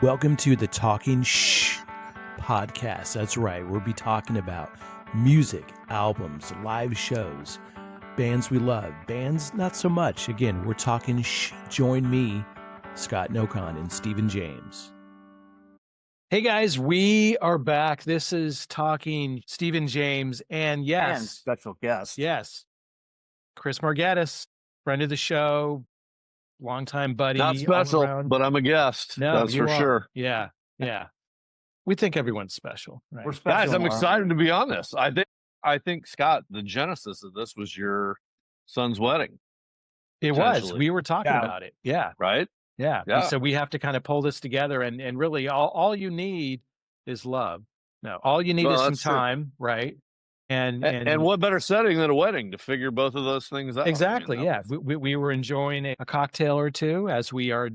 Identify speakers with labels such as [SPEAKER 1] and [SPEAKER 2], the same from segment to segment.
[SPEAKER 1] Welcome to the Talking Shh podcast. That's right. We'll be talking about music, albums, live shows, bands we love, bands not so much. Again, we're talking shh. Join me, Scott Nokon, and Stephen James. Hey guys, we are back. This is Talking Stephen James, and yes,
[SPEAKER 2] and special guest.
[SPEAKER 1] Yes, Chris Margettis, friend of the show, longtime buddy.
[SPEAKER 3] Not special, but I'm a guest.
[SPEAKER 1] No,
[SPEAKER 3] that's for sure.
[SPEAKER 1] Yeah. We think everyone's special, right?
[SPEAKER 2] We're special,
[SPEAKER 3] Guys, I'm excited to be on this. I think Scott, the genesis of this was your son's wedding.
[SPEAKER 1] It was. We were talking about it. Yeah.
[SPEAKER 3] Right?
[SPEAKER 1] Yeah. So we have to kind of pull this together, and really all you need is love. No, all you need is some time, right? And
[SPEAKER 3] what better setting than a wedding to figure both of those things out?
[SPEAKER 1] Exactly. We were enjoying a cocktail or two, as we are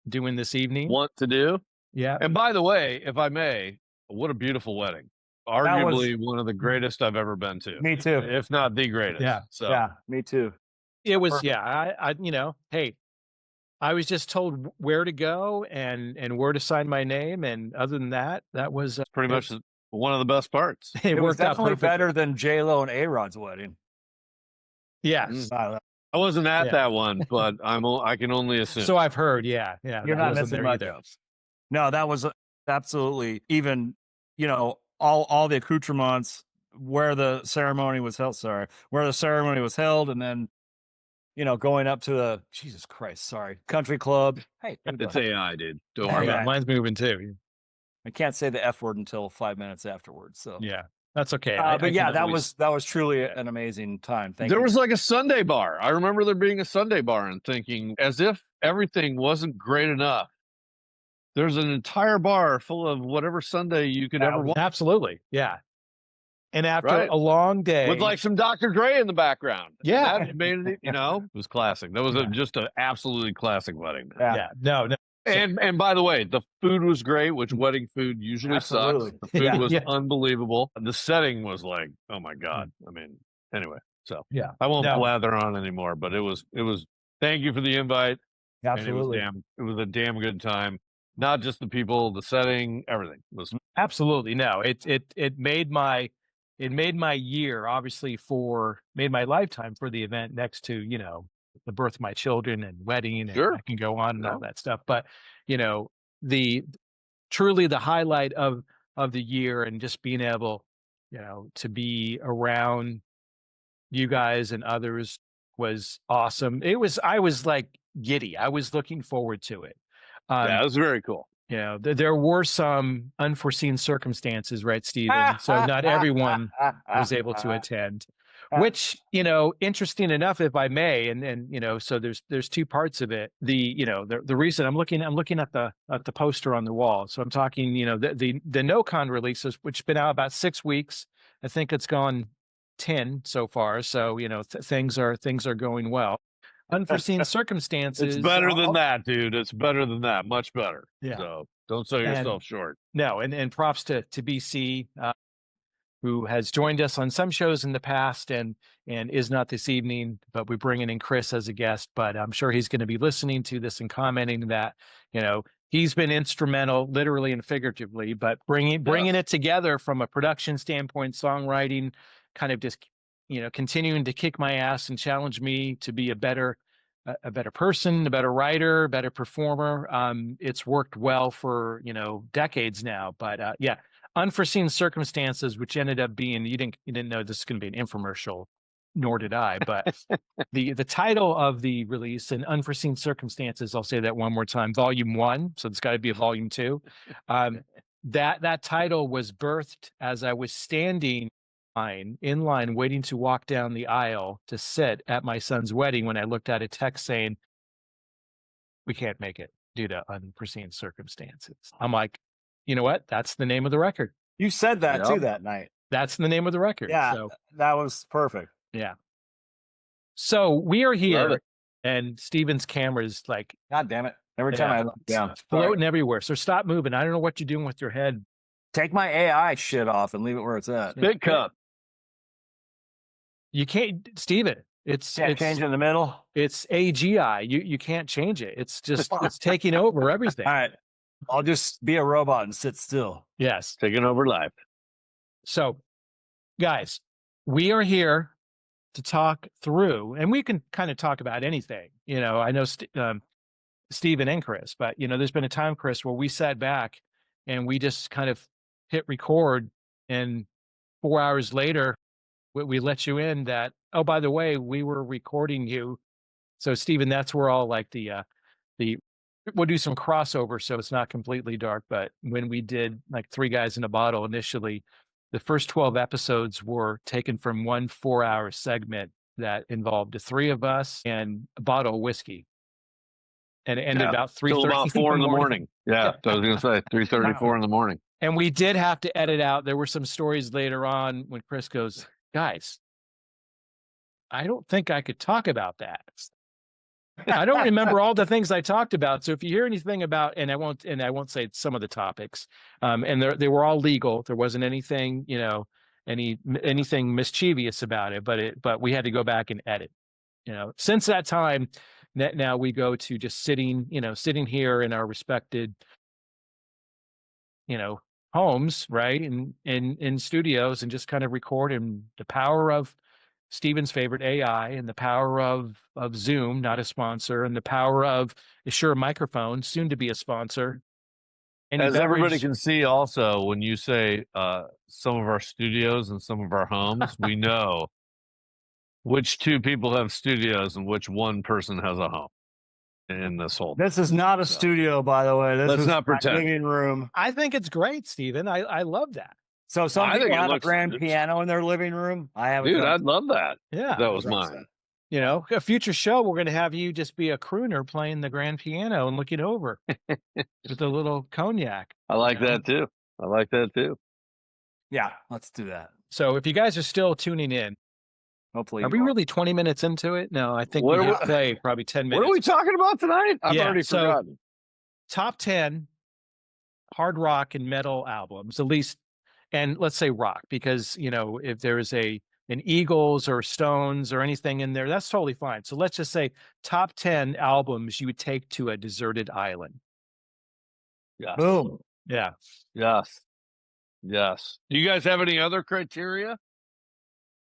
[SPEAKER 1] doing this evening.
[SPEAKER 3] Want to do?
[SPEAKER 1] Yeah.
[SPEAKER 3] And by the way, if I may, what a beautiful wedding. Arguably one of the greatest I've ever been to.
[SPEAKER 2] Me too.
[SPEAKER 3] If not the greatest.
[SPEAKER 1] Yeah.
[SPEAKER 3] So.
[SPEAKER 2] Yeah, me too.
[SPEAKER 1] It was, hey, I was just told where to go and where to sign my name. And other than that, that was
[SPEAKER 3] pretty much one of the best parts.
[SPEAKER 1] It
[SPEAKER 2] was
[SPEAKER 1] worked out
[SPEAKER 2] definitely
[SPEAKER 1] perfectly.
[SPEAKER 2] better than J-Lo and A-Rod's wedding.
[SPEAKER 1] Yes.
[SPEAKER 3] I wasn't at that one, but I can only assume.
[SPEAKER 1] So I've heard, yeah.
[SPEAKER 2] You're not missing much. No, that was absolutely, even, all the accoutrements, where the ceremony was held, and then, going up to the, Jesus Christ, country club. Hey,
[SPEAKER 3] it's AI, dude. Don't worry about it.
[SPEAKER 1] Mine's moving too.
[SPEAKER 2] I can't say the F word until 5 minutes afterwards. So
[SPEAKER 1] yeah, that's okay.
[SPEAKER 2] That was truly an amazing time.
[SPEAKER 3] There was like a Sunday bar. I remember there being a Sunday bar and thinking, as if everything wasn't great enough, there's an entire bar full of whatever Sunday you could ever want.
[SPEAKER 1] Absolutely. Yeah. And after a long day
[SPEAKER 3] with like some Dr. Dre in the background.
[SPEAKER 1] Yeah.
[SPEAKER 3] That made it, it was classic. That was just an absolutely classic wedding.
[SPEAKER 1] Yeah. No.
[SPEAKER 3] And by the way, the food was great, which wedding food usually sucks. The food was unbelievable. The setting was like, oh my God. I mean, anyway, so I won't blather on anymore, but it was, thank you for the invite.
[SPEAKER 2] Absolutely.
[SPEAKER 3] It was a damn good time. Not just the people, the setting, everything was
[SPEAKER 1] absolutely. No, it made my year, obviously, made my lifetime for the event, next to, the birth of my children and wedding, and I can go on and all that stuff. But, truly the highlight of the year, and just being able, to be around you guys and others was awesome. I was like giddy. I was looking forward to it.
[SPEAKER 3] It was very cool.
[SPEAKER 1] There were some unforeseen circumstances, right, Stephen? So not everyone was able to attend, which, interesting enough, if I may, and so there's two parts of it. The reason I'm looking at the poster on the wall. So I'm talking, the NoCon releases, which has been out about 6 weeks. I think it's gone 10 so far. So, things are going well. Unforeseen circumstances.
[SPEAKER 3] It's better than that, dude. It's better than that. Much better. Yeah. So don't sell yourself short.
[SPEAKER 1] No, and props to BC, who has joined us on some shows in the past and is not this evening, but we're bringing in Chris as a guest. But I'm sure he's going to be listening to this and commenting that, he's been instrumental, literally and figuratively, but bringing it together from a production standpoint, songwriting, kind of just continuing to kick my ass and challenge me to be a better person, a better writer, a better performer. It's worked well for, decades now, but unforeseen circumstances, which ended up being, you didn't know this is going to be an infomercial, nor did I, but the title of the release, and Unforeseen Circumstances, I'll say that one more time, Volume 1. So it's got to be a Volume 2. That title was birthed as I was standing in line waiting to walk down the aisle to sit at my son's wedding, when I looked at a text saying, we can't make it due to unforeseen circumstances. I'm like, you know what? That's the name of the record.
[SPEAKER 2] You said that too that night.
[SPEAKER 1] That's the name of the record.
[SPEAKER 2] Yeah,
[SPEAKER 1] so,
[SPEAKER 2] that was perfect.
[SPEAKER 1] Yeah. So we are here, and Steven's camera's like,
[SPEAKER 2] God damn it. Every time I look down,
[SPEAKER 1] floating everywhere. So stop moving. I don't know what you're doing with your head.
[SPEAKER 2] Take my AI shit off and leave it where it's at.
[SPEAKER 3] Big cup.
[SPEAKER 1] You can't, Steven. It's
[SPEAKER 2] change in the middle.
[SPEAKER 1] It's AGI. You can't change it. It's just it's taking over everything.
[SPEAKER 2] All right. I'll just be a robot and sit still.
[SPEAKER 1] Yes.
[SPEAKER 3] Taking over life.
[SPEAKER 1] So, guys, we are here to talk through, and we can kind of talk about anything. I know Stephen and Chris, but there's been a time, Chris, where we sat back and we just kind of hit record, and 4 hours later, we let you in that, oh, by the way, we were recording you. So, Stephen, that's where all like the we'll do some crossover, so it's not completely dark. But when we did like Three Guys in a Bottle initially, the first 12 episodes were taken from one 4-hour segment that involved the three of us and a bottle of whiskey. And it ended about 3:30.
[SPEAKER 3] Till about 4 in the morning. Yeah, I was going to say 3:34 in the morning.
[SPEAKER 1] And we did have to edit out. There were some stories later on when Chris goes, guys, I don't think I could talk about that. I don't remember all the things I talked about. So if you hear anything about, and I won't say some of the topics, and they were all legal. There wasn't anything, anything mischievous about it, but we had to go back and edit. Since that time, now we go to just sitting here in our respected, homes, right, in studios, and just kind of record. And the power of Stephen's favorite AI, and the power of Zoom, not a sponsor, and the power of Assure Microphone, soon to be a sponsor.
[SPEAKER 3] As everybody can see, also, when you say some of our studios and some of our homes, we know which two people have studios and which one person has a home in this whole.
[SPEAKER 2] This is not a studio, by the way. This
[SPEAKER 3] Let's
[SPEAKER 2] is
[SPEAKER 3] not pretend.
[SPEAKER 2] Living room.
[SPEAKER 1] I think it's great, Stephen. I love that.
[SPEAKER 2] So some people have a grand piano in their living room. I have.
[SPEAKER 3] Dude, I'd love that.
[SPEAKER 1] Yeah,
[SPEAKER 3] that was mine.
[SPEAKER 1] A future show, we're going to have you just be a crooner playing the grand piano and looking over with a little cognac.
[SPEAKER 3] I like that too.
[SPEAKER 2] Yeah, let's do that.
[SPEAKER 1] So if you guys are still tuning in,
[SPEAKER 2] hopefully,
[SPEAKER 1] are we really 20 minutes into it? No, I think we hit play probably 10 minutes.
[SPEAKER 3] What are we talking about tonight? I've already forgotten.
[SPEAKER 1] Top 10 hard rock and metal albums, at least. And let's say rock, because, if there is an Eagles or Stones or anything in there, that's totally fine. So let's just say top 10 albums you would take to a deserted island.
[SPEAKER 3] Yeah.
[SPEAKER 2] Boom.
[SPEAKER 1] Yeah.
[SPEAKER 3] Yes. Do you guys have any other criteria?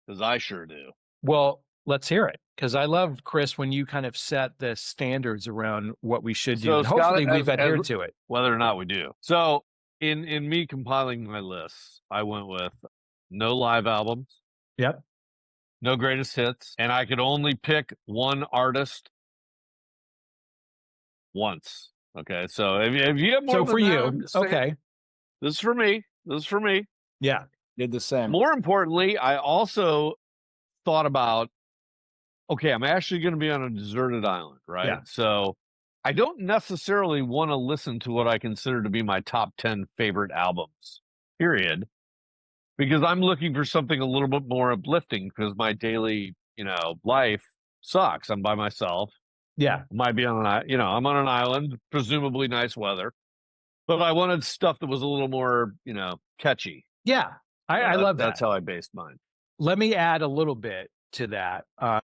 [SPEAKER 3] Because I sure do.
[SPEAKER 1] Well, let's hear it. Because I love, Chris, when you kind of set the standards around what we should do. And hopefully we've adhered to it.
[SPEAKER 3] Whether or not we do. So, in me compiling my lists, I went with no live albums.
[SPEAKER 1] Yep.
[SPEAKER 3] No greatest hits. And I could only pick one artist once. Okay. So if you have more
[SPEAKER 1] so for you, okay.
[SPEAKER 3] This is for me.
[SPEAKER 1] Yeah.
[SPEAKER 2] Did the same.
[SPEAKER 3] More importantly, I also thought about, okay, I'm actually going to be on a deserted island, right?
[SPEAKER 1] Yeah.
[SPEAKER 3] So I don't necessarily want to listen to what I consider to be my top 10 favorite albums, period, because I'm looking for something a little bit more uplifting, because my daily, life sucks. I'm by myself.
[SPEAKER 1] Yeah.
[SPEAKER 3] I might be on I'm on an island, presumably nice weather, but I wanted stuff that was a little more, catchy.
[SPEAKER 1] Yeah. I love that.
[SPEAKER 3] That's how I based mine.
[SPEAKER 1] Let me add a little bit to that. I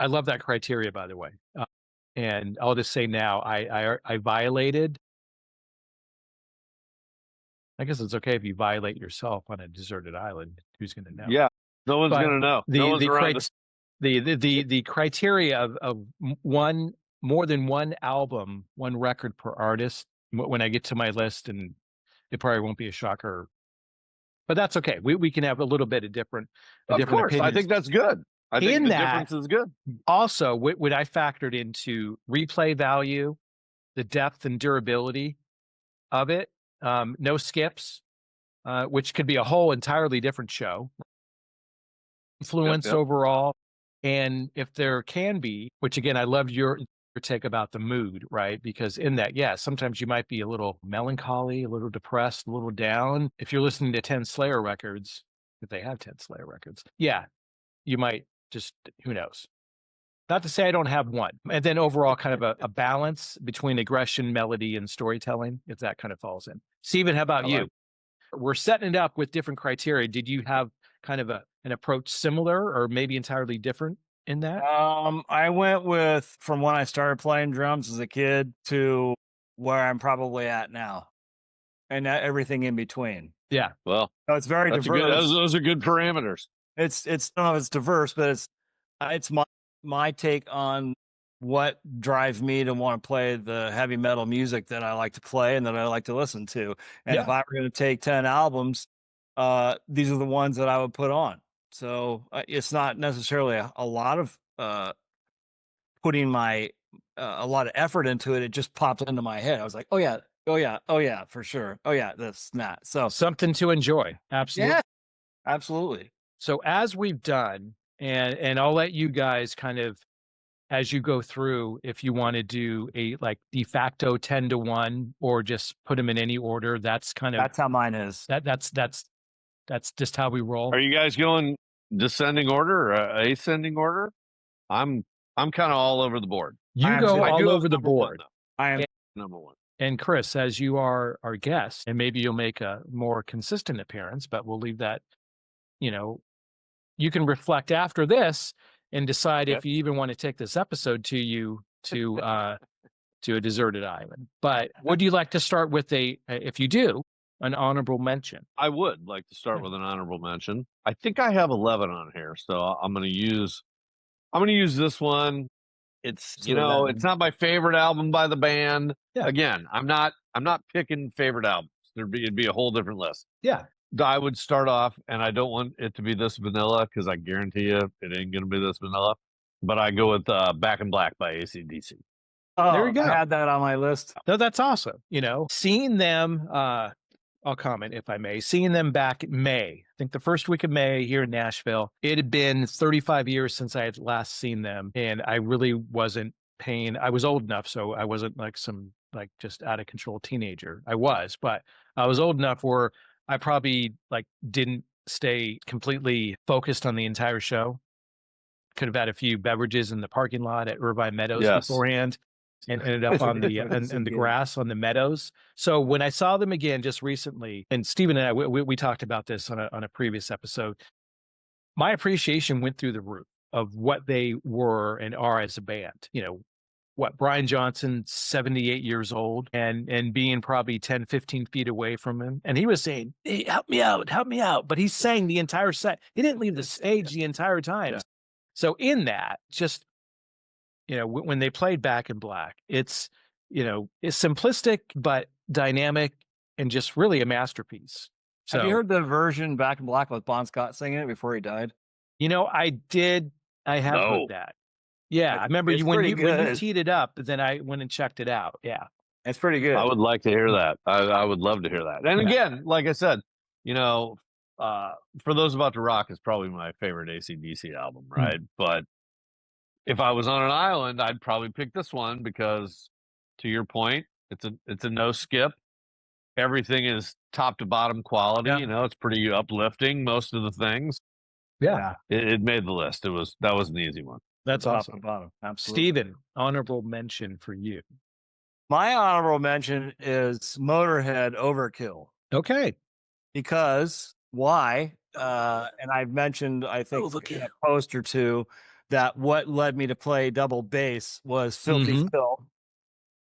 [SPEAKER 1] love that criteria, by the way. And I'll just say now, I violated. I guess it's okay if you violate yourself on a deserted island. Who's going to know?
[SPEAKER 3] Yeah, no one's going to know.
[SPEAKER 1] The criteria of more than one album, one record per artist. When I get to my list, and it probably won't be a shocker, but that's okay. We can have a little bit of different.
[SPEAKER 3] Of course, I think that's good. I think the difference is good.
[SPEAKER 1] Also, what I factored into replay value, the depth and durability of it, no skips, which could be a whole entirely different show. Influence overall, and if there can be, which again, I loved your take about the mood, right? Because in that, sometimes you might be a little melancholy, a little depressed, a little down. If you're listening to 10 Slayer records, if they have 10 Slayer records, you might just, who knows? Not to say I don't have one. And then overall kind of a balance between aggression, melody, and storytelling, if that kind of falls in. Stephen, how about you? We're setting it up with different criteria. Did you have kind of an approach similar or maybe entirely different in that?
[SPEAKER 2] I went with, from when I started playing drums as a kid to where I'm probably at now, and everything in between.
[SPEAKER 1] Yeah.
[SPEAKER 3] Well,
[SPEAKER 2] so it's very diverse.
[SPEAKER 3] Those are good parameters.
[SPEAKER 2] It's I don't know if it's diverse, but it's my take on what drives me to want to play the heavy metal music that I like to play and that I like to listen to. And if I were going to take 10 albums, these are the ones that I would put on. So it's not necessarily a lot of putting my a lot of effort into it. It just popped into my head. I was like, oh yeah, for sure. Oh yeah, this and that. So
[SPEAKER 1] something to enjoy. Absolutely.
[SPEAKER 2] Yeah, absolutely.
[SPEAKER 1] So as we've done, and I'll let you guys kind of, as you go through, if you want to do a like de facto 10 to 1 or just put them in any order, that's
[SPEAKER 2] how mine is.
[SPEAKER 1] That's just how we roll.
[SPEAKER 3] Are you guys going descending order or ascending order? I'm kind of all over the board.
[SPEAKER 1] You go all over the board.
[SPEAKER 2] I am
[SPEAKER 3] number one.
[SPEAKER 1] And Chris, as you are our guest, and maybe you'll make a more consistent appearance, but we'll leave that, you can reflect after this and decide if you even want to take this episode to a deserted island. But would you like to start with if you do, an honorable mention?
[SPEAKER 3] I would like to start with an honorable mention. I think I have 11 on here, so I'm going to use this one. It's it's not my favorite album by the band. Yeah. Again, I'm not picking favorite albums. It'd be a whole different list.
[SPEAKER 1] Yeah.
[SPEAKER 3] I would start off, and I don't want it to be this vanilla because I guarantee you it ain't going to be this vanilla. But I go with Back in Black by AC/DC.
[SPEAKER 2] Oh, there you go. I had that on my list.
[SPEAKER 1] No, that's awesome. Seeing them, I'll comment if I may, seeing them back in May, I think the first week of May here in Nashville, it had been 35 years since I had last seen them. And I really wasn't paying, I was old enough, so I wasn't like some just out of control teenager. I was, but I was old enough where I probably didn't stay completely focused on the entire show. Could have had a few beverages in the parking lot at Irvine Meadows beforehand and ended up on the in the grass on the meadows. So when I saw them again just recently, and Stephen and I, we talked about this on a previous episode, my appreciation went through the roof of what they were and are as a band. Brian Johnson, 78 years old and being probably 10, 15 feet away from him. And he was saying, hey, help me out. But he sang the entire set. He didn't leave the stage the entire time. Yeah. So in that, just, when they played Back in Black, it's simplistic, but dynamic and just really a masterpiece. So,
[SPEAKER 2] have you heard the version Back in Black with Bon Scott singing it before he died?
[SPEAKER 1] I did. I have heard that. Yeah, I remember when you teed it up, then I went and checked it out. Yeah,
[SPEAKER 2] it's pretty good.
[SPEAKER 3] I would like to hear that. I would love to hear that. And again, like I said, For Those About to Rock is probably my favorite AC/DC album, right? But if I was on an island, I'd probably pick this one because, to your point, it's a no skip. Everything is top to bottom quality. Yeah. It's pretty uplifting. Most of the things.
[SPEAKER 1] Yeah,
[SPEAKER 3] it made the list. That was an easy one.
[SPEAKER 1] That's awesome.
[SPEAKER 2] Bottom. Absolutely.
[SPEAKER 1] Steven, honorable mention for you.
[SPEAKER 2] My honorable mention is Motorhead Overkill.
[SPEAKER 1] Okay.
[SPEAKER 2] Because why? And I've mentioned, I think, in a post or two, that what led me to play double bass was Filthy Phil.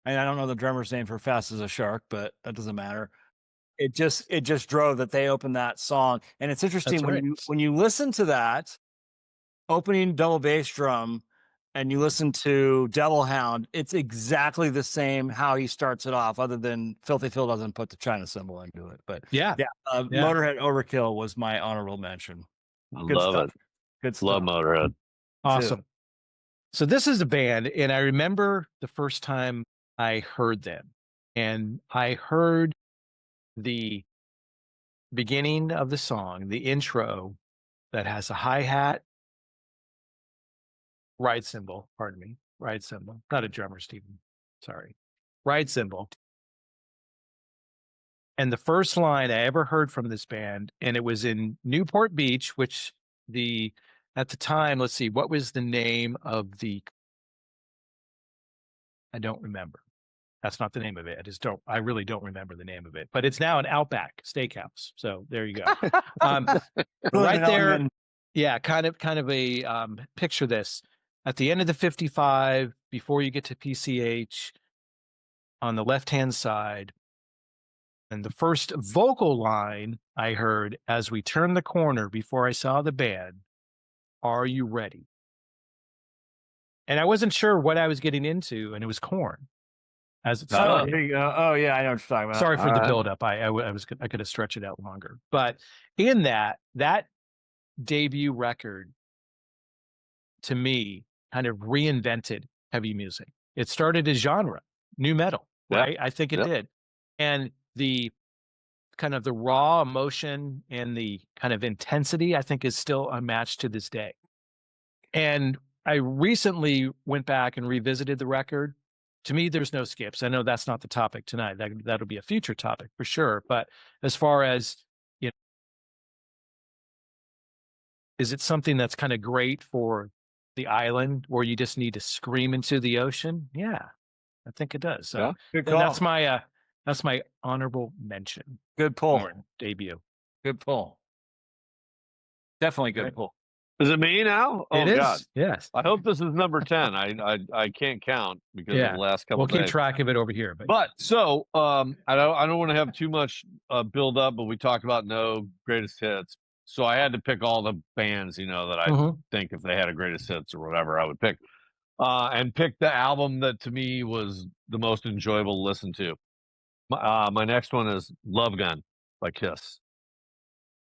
[SPEAKER 2] And I don't know the drummer's name for Fast as a Shark, but that doesn't matter. It just drove that they opened that song. And it's interesting when you listen to that opening double bass drum and you listen to Devil Hound, it's exactly the same how he starts it off, other than Filthy Phil doesn't put the China symbol into it. But Motorhead Overkill was my honorable mention.
[SPEAKER 3] Good love stuff. It.
[SPEAKER 2] Good stuff.
[SPEAKER 3] Love Motorhead.
[SPEAKER 1] Awesome. Too. So this is a band, and I remember the first time I heard them, and I heard the beginning of the song, the intro that has a hi-hat, ride cymbal, not a drummer, Stephen, sorry, ride cymbal. And the first line I ever heard from this band, and it was in Newport Beach, which at the time, let's see, what was the name of I don't remember. That's not the name of it. I really don't remember the name of it, but it's now an Outback Steakhouse. So there you go. Right there. Yeah. Kind of a, picture this at the end of the 55, before you get to PCH, on the left-hand side. And the first vocal line I heard as we turned the corner before I saw the band, "Are you ready?" And I wasn't sure what I was getting into, and it was Korn as it started.
[SPEAKER 2] Here you go. Oh yeah, I know what you're talking about.
[SPEAKER 1] Sorry for the buildup. I could have stretched it out longer, but in that debut record, to me, kind of reinvented heavy music. It started a genre, new metal, right? I think it did, and the kind of the raw emotion and the kind of intensity, I think, is still unmatched to this day. And I recently went back and revisited the record. To me, there's no skips. I know that's not the topic tonight. That'll be a future topic for sure. But as far as, you know, is it something that's kind of great for the island where you just need to scream into the ocean? Yeah, I think it does. So that's my honorable mention.
[SPEAKER 2] Good pull.
[SPEAKER 1] Korn debut.
[SPEAKER 2] Good pull. Definitely good pull.
[SPEAKER 3] Is it me now? Oh,
[SPEAKER 1] it is.
[SPEAKER 3] God.
[SPEAKER 1] Yes.
[SPEAKER 3] I hope this is number 10. I can't count because of the last couple
[SPEAKER 1] we'll
[SPEAKER 3] days.
[SPEAKER 1] keep track of it over here.
[SPEAKER 3] But so I don't want to have too much build up, but we talked about no greatest hits. So I had to pick all the bands, that I think if they had a greatest hits or whatever, I would pick. And pick the album that to me was the most enjoyable to listen to. My next one is Love Gun by Kiss.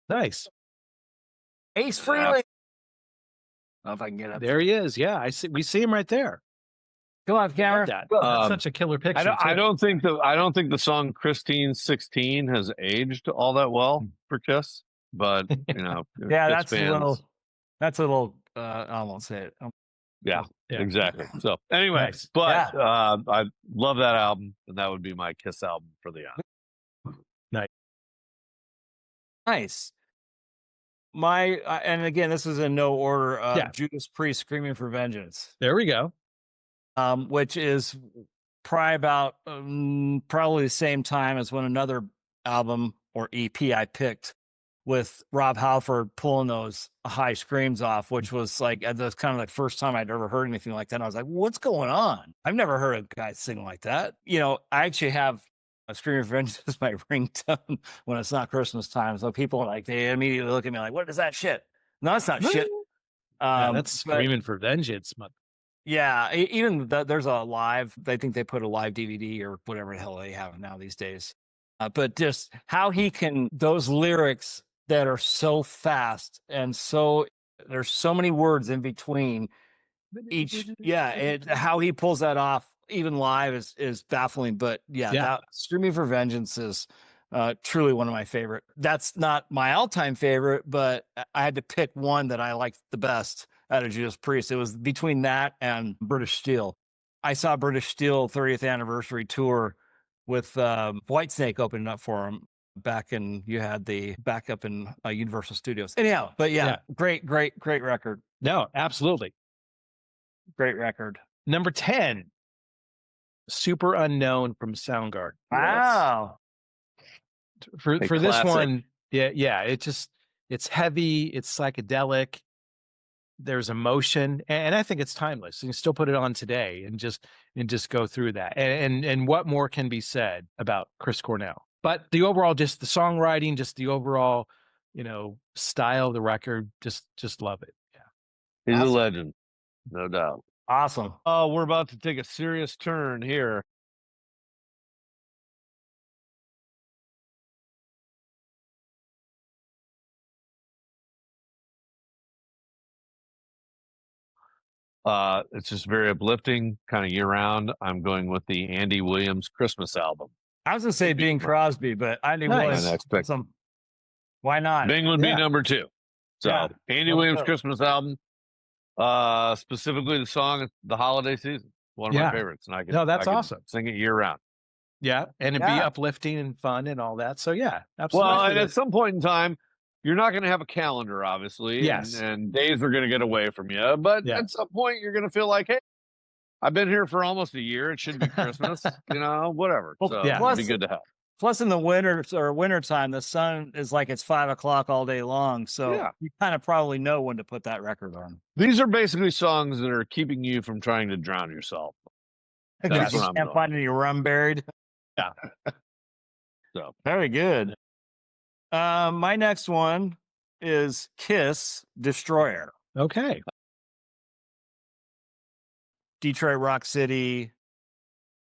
[SPEAKER 1] Nice.
[SPEAKER 2] Ace Frehley. I don't know if I can get up.
[SPEAKER 1] There he is. Yeah, we see him right there.
[SPEAKER 2] Come on, camera.
[SPEAKER 1] That's such a killer picture.
[SPEAKER 3] I don't think the song Christine 16 has aged all that well for Kiss, but
[SPEAKER 2] that's a little I won't say it.
[SPEAKER 3] Yeah, exactly. So anyway, but I love that album, and that would be my Kiss album for the album.
[SPEAKER 2] Nice. And again, this is in no order. Judas Priest, "Screaming for Vengeance."
[SPEAKER 1] There we go.
[SPEAKER 2] Which is probably about probably the same time as when another album or EP I picked with Rob Halford pulling those high screams off, which was like that's kind of the first time I'd ever heard anything like that. And I was like, what's going on? I've never heard a guy sing like that. I actually have a "Screaming for Vengeance" as my ringtone when it's not Christmas time. So people are they immediately look at me like, what is that shit? No, that's not shit.
[SPEAKER 1] That's "Screaming for Vengeance."
[SPEAKER 2] Yeah, even there's a live. I think they put a live DVD or whatever the hell they have now these days. But just how he can, those lyrics that are so fast and there's so many words in between each. How he pulls that off even live is baffling. But that "Screaming for Vengeance" is truly one of my favorite. That's not my all-time favorite, but I had to pick one that I liked the best out of Judas Priest. It was between that and British Steel. I saw British Steel 30th anniversary tour with Whitesnake opening up for him you had the backup in Universal Studios. Anyhow, but great record.
[SPEAKER 1] No, absolutely.
[SPEAKER 2] Great record.
[SPEAKER 1] Number 10, "Super Unknown" from Soundgarden.
[SPEAKER 2] Wow.
[SPEAKER 1] For this one, it's heavy, it's psychedelic. There's emotion, and I think it's timeless. You can still put it on today and just go through that. And what more can be said about Chris Cornell? But the overall, just the songwriting, just the overall, style of the record, just love it. Yeah,
[SPEAKER 3] he's a legend, no doubt.
[SPEAKER 2] Awesome.
[SPEAKER 3] Oh, we're about to take a serious turn here. It's just very uplifting, kind of year-round. I'm going with the Andy Williams Christmas album.
[SPEAKER 2] I was going to say Bing Crosby, but Andy Williams. Why not?
[SPEAKER 3] Bing would be number 2. So Andy Williams Christmas album, specifically the song "The Holiday Season," one of my favorites, and
[SPEAKER 1] that's awesome.
[SPEAKER 3] Sing it year-round.
[SPEAKER 1] Yeah, and it'd be uplifting and fun and all that. So absolutely.
[SPEAKER 3] Well, and at some point in time, you're not going to have a calendar, obviously.
[SPEAKER 1] Yes.
[SPEAKER 3] And days are going to get away from you. But at some point, you're going to feel like, hey, I've been here for almost a year. It should be Christmas, whatever.
[SPEAKER 2] Well,
[SPEAKER 3] so it'd be good to have.
[SPEAKER 2] Plus, in the wintertime, the sun is like it's 5 o'clock all day long. So you kind of probably know when to put that record on.
[SPEAKER 3] These are basically songs that are keeping you from trying to drown yourself.
[SPEAKER 2] That's what I'm doing. Can't find any rum buried. Yeah.
[SPEAKER 3] So
[SPEAKER 2] very good. My next one is Kiss Destroyer.
[SPEAKER 1] Okay.
[SPEAKER 2] Detroit Rock City,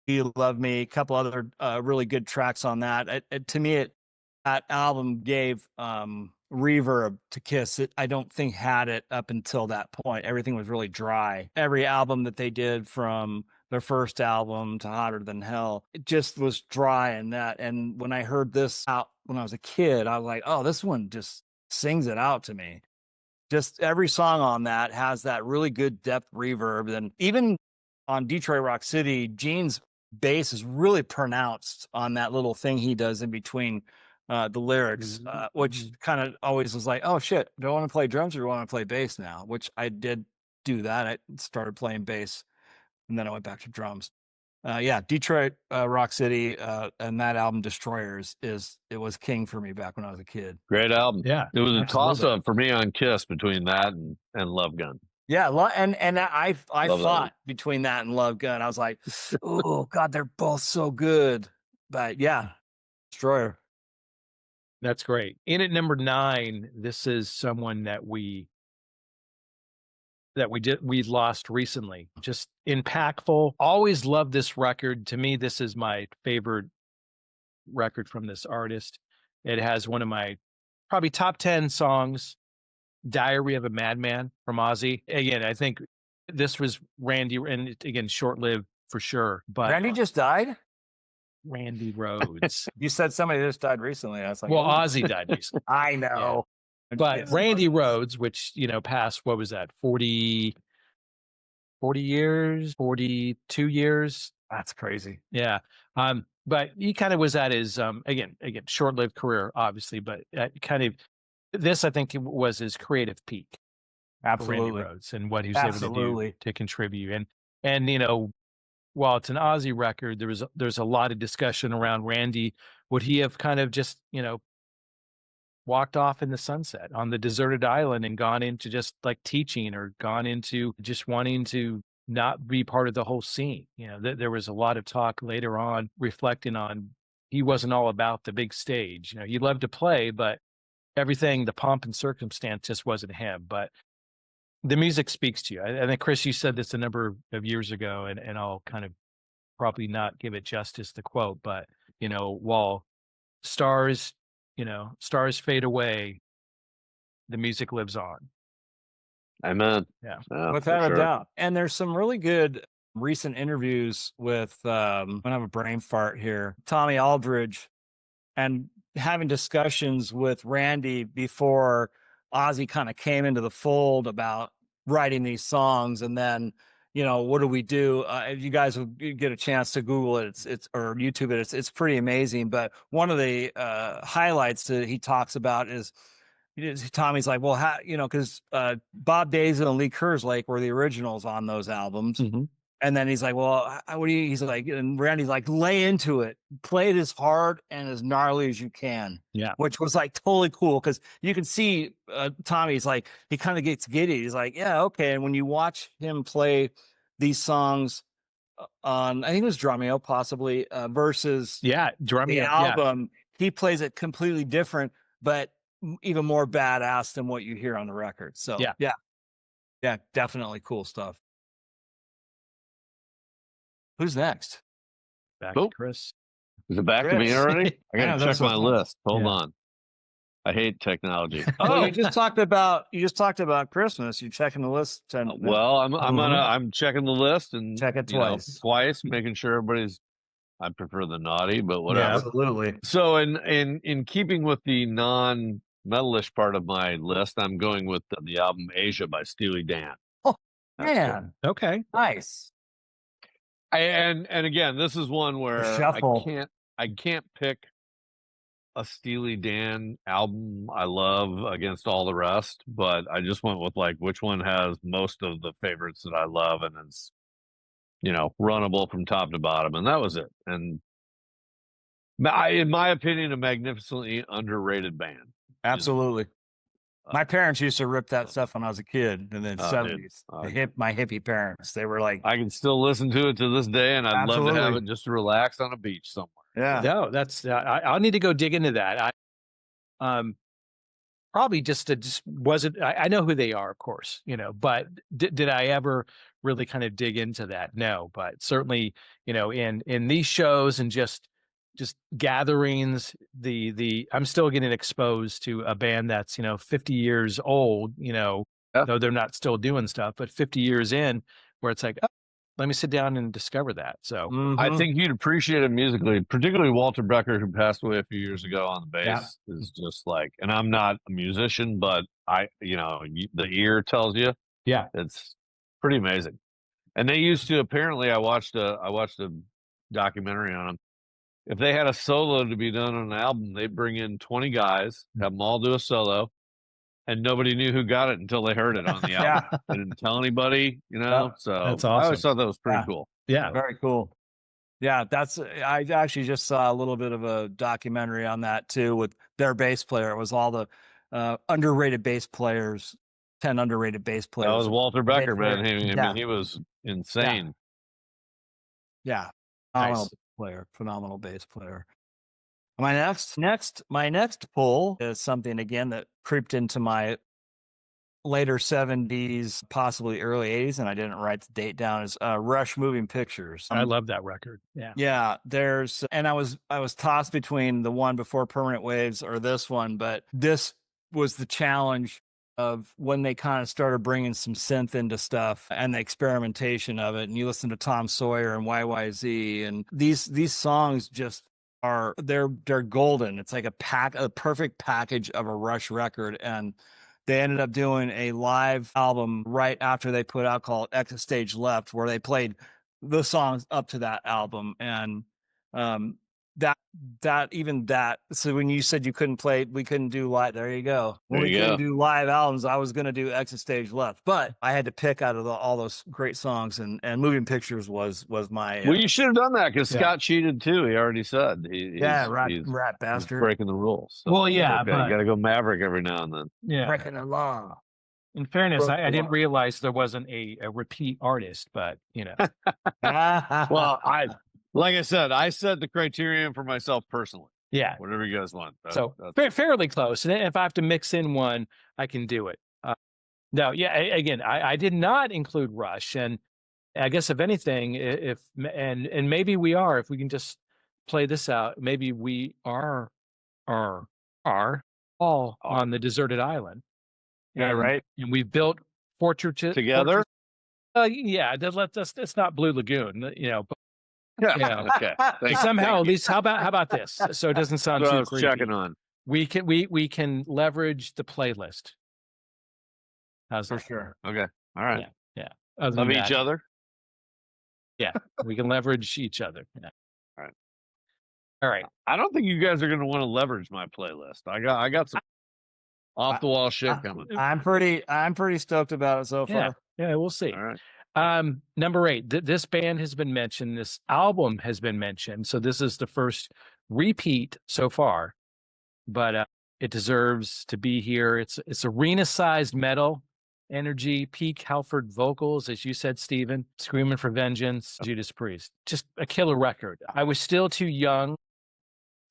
[SPEAKER 2] You Love Me, a couple other really good tracks on that. To me, that album gave reverb to Kiss. I don't think had it up until that point. Everything was really dry. Every album that they did from their first album to Hotter Than Hell, it just was dry and that. And when I heard this out when I was a kid, I was like, oh, this one just sings it out to me. Just every song on that has that really good depth reverb. And even on Detroit Rock City, Gene's bass is really pronounced on that little thing he does in between the lyrics, which kind of always was like, oh shit, do I want to play drums or do I want to play bass now? Which I did do that. I started playing bass and then I went back to drums. Detroit Rock City and that album Destroyers it was king for me back when I was a kid.
[SPEAKER 3] Great album.
[SPEAKER 1] Yeah,
[SPEAKER 3] it was a toss-up for me on Kiss between that and Love Gun.
[SPEAKER 2] Yeah, and I thought between that and Love Gun, I was like, oh god, they're both so good. But yeah, Destroyer.
[SPEAKER 1] That's great. In at number 9, this is someone that we lost recently. Just impactful. Always loved this record. To me, this is my favorite record from this artist. It has one of my probably top 10 songs, Diary of a Madman from Ozzy. Again, I think this was Randy, and again, short-lived for sure. But
[SPEAKER 2] Randy just died?
[SPEAKER 1] Randy Rhoads.
[SPEAKER 2] You said somebody just died recently. I was like,
[SPEAKER 1] well, Ozzy died recently.
[SPEAKER 2] I know.
[SPEAKER 1] Yeah. But Randy Rhoads, which, passed, what was that, 40 years, 42 years?
[SPEAKER 2] That's crazy.
[SPEAKER 1] Yeah. But he kind of was at his, again, short-lived career, obviously, but this, I think, was his creative peak.
[SPEAKER 2] Absolutely.
[SPEAKER 1] Randy Rhoads and what he was able to do to contribute. And while it's an Ozzy record, there's a lot of discussion around Randy. Would he have kind of just, walked off in the sunset on the deserted island and gone into just like teaching, or gone into just wanting to not be part of the whole scene? There was a lot of talk later on reflecting on he wasn't all about the big stage. He loved to play, but everything, the pomp and circumstance, just wasn't him. But the music speaks to you. I think, Chris, you said this a number of years ago, and I'll kind of probably not give it justice to quote, but, while stars fade away, the music lives on.
[SPEAKER 3] Amen.
[SPEAKER 1] Yeah.
[SPEAKER 2] Without a doubt. And there's some really good recent interviews with, I'm going to have a brain fart here, Tommy Aldridge, and having discussions with Randy before Ozzy kind of came into the fold about writing these songs. And then, what do we do? If you guys will get a chance to Google it, it's or YouTube it, it's pretty amazing. But one of the highlights that he talks about is Tommy's like, well, how, because Bob Daisley and Lee Kerslake were the originals on those albums.
[SPEAKER 1] Mm-hmm.
[SPEAKER 2] And then he's like, well, he's like, and Randy's like, lay into it, play it as hard and as gnarly as you can.
[SPEAKER 1] Yeah.
[SPEAKER 2] Which was like totally cool. Cause you can see Tommy's like, he kind of gets giddy. He's like, yeah, okay. And when you watch him play these songs on, I think it was Drumeo possibly versus the album, he plays it completely different, but even more badass than what you hear on the record. So yeah, definitely cool stuff. Who's next?
[SPEAKER 1] Back to Chris.
[SPEAKER 3] Is it back to me already? I gotta check my list. Hold on. I hate technology.
[SPEAKER 2] Oh, you just talked about Christmas. You checking the list?
[SPEAKER 3] Well, I'm checking the list and
[SPEAKER 2] check it
[SPEAKER 3] twice, making sure everybody's. I prefer the naughty, but whatever.
[SPEAKER 2] Yeah, absolutely.
[SPEAKER 3] So in keeping with the non-metalish part of my list, I'm going with the album Asia by Steely Dan.
[SPEAKER 2] Oh, man.
[SPEAKER 1] Cool. Okay.
[SPEAKER 2] Nice.
[SPEAKER 3] And again, this is one where I can't pick a Steely Dan album I love against all the rest, but I just went with like which one has most of the favorites that I love, and it's runnable from top to bottom, and that was it. And in my opinion, a magnificently underrated band.
[SPEAKER 2] Absolutely. My parents used to rip that stuff when I was a kid in the 70s. My hippie parents, they were like,
[SPEAKER 3] I can still listen to it to this day, and I'd love to have it just to relax on a beach somewhere.
[SPEAKER 2] Yeah.
[SPEAKER 1] No, that's I'll need to go dig into that. Probably just wasn't. I know who they are, of course, but did I ever really kind of dig into that? No, but certainly, in these shows and just gatherings, I'm still getting exposed to a band that's 50 years old, though they're not still doing stuff, but 50 years in, where it's like, oh, let me sit down and discover that. So
[SPEAKER 3] I think you'd appreciate it musically, particularly Walter Becker, who passed away a few years ago on the bass, is just like, and I'm not a musician, but the ear tells you, it's pretty amazing. And they used to, apparently, I watched a documentary on them. If they had a solo to be done on an album, they'd bring in 20 guys, have them all do a solo, and nobody knew who got it until they heard it on the album. They didn't tell anybody, So
[SPEAKER 1] that's awesome.
[SPEAKER 3] I always thought that was pretty cool.
[SPEAKER 2] Yeah, very cool. Yeah, I actually just saw a little bit of a documentary on that too with their bass player. It was all the underrated bass players, 10 underrated bass players.
[SPEAKER 3] That was Walter Becker, man. I mean, he was insane.
[SPEAKER 2] Yeah. Phenomenal bass player. My next pull is something again that creeped into my later 70s, possibly early 80s, and I didn't write the date down, is Rush Moving Pictures.
[SPEAKER 1] I love that record.
[SPEAKER 2] Yeah, and I was tossed between the one before Permanent Waves or this one, but this was the challenge of when they kind of started bringing some synth into stuff and the experimentation of it. And you listen to Tom Sawyer and YYZ, and these songs just they're golden. It's like a perfect package of a Rush record. And they ended up doing a live album right after they put out called Exit Stage Left, where they played the songs up to that album. And so when you said we couldn't do live, there you go. When we couldn't do live albums, I was going to do Exit Stage Left, but I had to pick out of all those great songs, and Moving Pictures was my.
[SPEAKER 3] Well, you should have done that because Scott cheated too. He already said. He's
[SPEAKER 2] rat bastard.
[SPEAKER 3] He's breaking the rules.
[SPEAKER 1] So well, yeah,
[SPEAKER 3] but you got to go Maverick every now and then.
[SPEAKER 1] Yeah,
[SPEAKER 2] breaking the law.
[SPEAKER 1] In fairness, I didn't realize there wasn't a repeat artist, but
[SPEAKER 3] well, like I said, I set the criterion for myself personally.
[SPEAKER 1] Yeah.
[SPEAKER 3] Whatever you guys want.
[SPEAKER 1] That's fairly close. And if I have to mix in one, I can do it. No, yeah. Again, I did not include Rush. And I guess if anything, and maybe we are, if we can just play this out, maybe we are all on the deserted island.
[SPEAKER 2] Yeah, right.
[SPEAKER 1] And we've built fortresses
[SPEAKER 3] together.
[SPEAKER 1] It's not Blue Lagoon, but
[SPEAKER 3] okay.
[SPEAKER 1] Somehow, at least, how about this? So it doesn't sound too creepy.
[SPEAKER 3] Checking on.
[SPEAKER 1] We can leverage the playlist. How's
[SPEAKER 2] for
[SPEAKER 1] that?
[SPEAKER 2] Sure?
[SPEAKER 3] Okay. All right.
[SPEAKER 1] Yeah.
[SPEAKER 3] Love each other.
[SPEAKER 1] Yeah, we can leverage each other. Yeah. All right.
[SPEAKER 3] I don't think you guys are going to want to leverage my playlist. I got some off the wall shit coming.
[SPEAKER 2] I'm pretty stoked about it so far.
[SPEAKER 1] Yeah, we'll see.
[SPEAKER 3] All right.
[SPEAKER 1] Number 8, this band has been mentioned. This album has been mentioned. So this is the first repeat so far, but it deserves to be here. It's arena-sized metal energy, peak Halford vocals, as you said, Stephen, Screaming for Vengeance, Judas Priest. Just a killer record. I was still too young,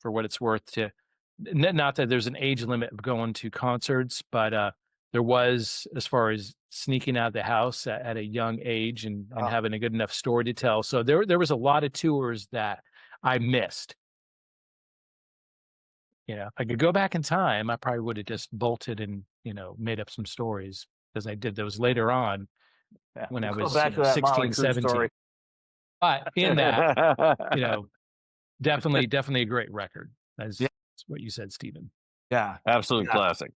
[SPEAKER 1] for what it's worth, to not that there's an age limit of going to concerts, but there was, as far as sneaking out of the house at a young age and having a good enough story to tell. So there was a lot of tours that I missed. If I could go back in time, I probably would have just bolted and, made up some stories, because I did those later on when I was 16, 17. But in that, definitely a great record. That's what you said, Stephen.
[SPEAKER 2] Yeah.
[SPEAKER 3] Absolute classic.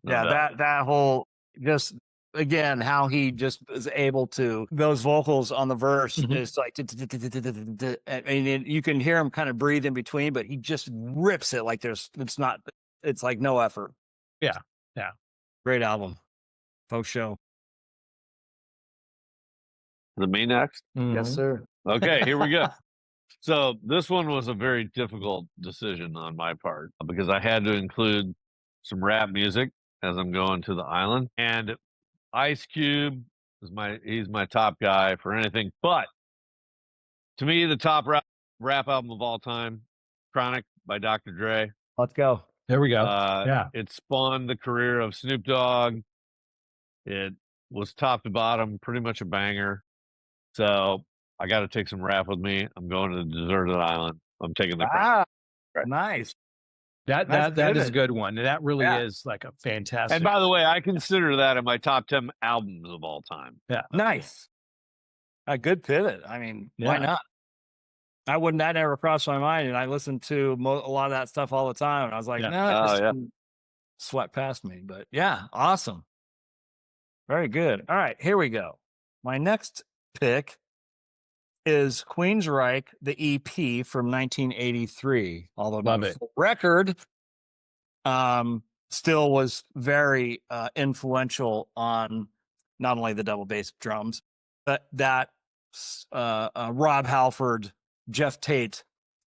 [SPEAKER 2] That whole, just again, how he just is able to, those vocals on the verse is like, I mean, you can hear him kind of breathe in between, but he just rips it like it's like no effort.
[SPEAKER 1] Yeah.
[SPEAKER 2] Great album. Folk show.
[SPEAKER 3] The me next?
[SPEAKER 2] Yes, sir.
[SPEAKER 3] Okay, here we go. So this one was a very difficult decision on my part, because I had to include some rap music as I'm going to the island. And Ice Cube he's my top guy for anything. But to me, the top rap album of all time Chronic by Dr. Dre.
[SPEAKER 2] Let's go.
[SPEAKER 1] There we go.
[SPEAKER 3] It spawned the career of Snoop Dogg. It was top to bottom, pretty much a banger. So I got to take some rap with me. I'm going to the deserted island. I'm taking the Chronic.
[SPEAKER 2] Nice.
[SPEAKER 1] That is a good one. That really is like a fantastic.
[SPEAKER 3] And by the way, I consider that in my top 10 albums of all time.
[SPEAKER 2] Yeah. Nice. A good pivot. I mean, why not? That never crossed my mind. And I listened to a lot of that stuff all the time. And I was like, swept past me. But yeah, awesome. Very good. All right, here we go. My next pick is Queensryche, the EP from 1983. Although the record still was very influential on not only the double bass drums, but that Rob Halford, Jeff Tate,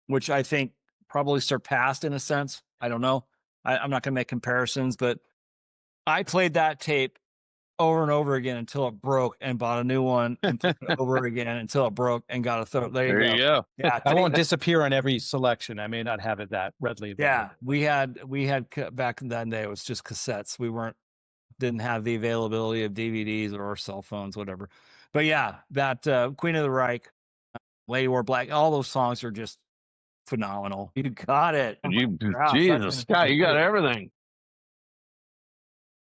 [SPEAKER 2] which I think probably surpassed in a sense. I don't know. I'm not going to make comparisons, but I played that tape over and over again until it broke and bought a new one and played it over again until it broke and got a third. There you go.
[SPEAKER 1] Yeah, I won't disappear on every selection. I may not have it that readily available.
[SPEAKER 2] Yeah, we had back in that day, it was just cassettes. Didn't have the availability of DVDs or cell phones, whatever. But yeah, that Queen of the Reich, Lady Wore Black, all those songs are just phenomenal. You got it.
[SPEAKER 3] Jesus, Scott, you got everything.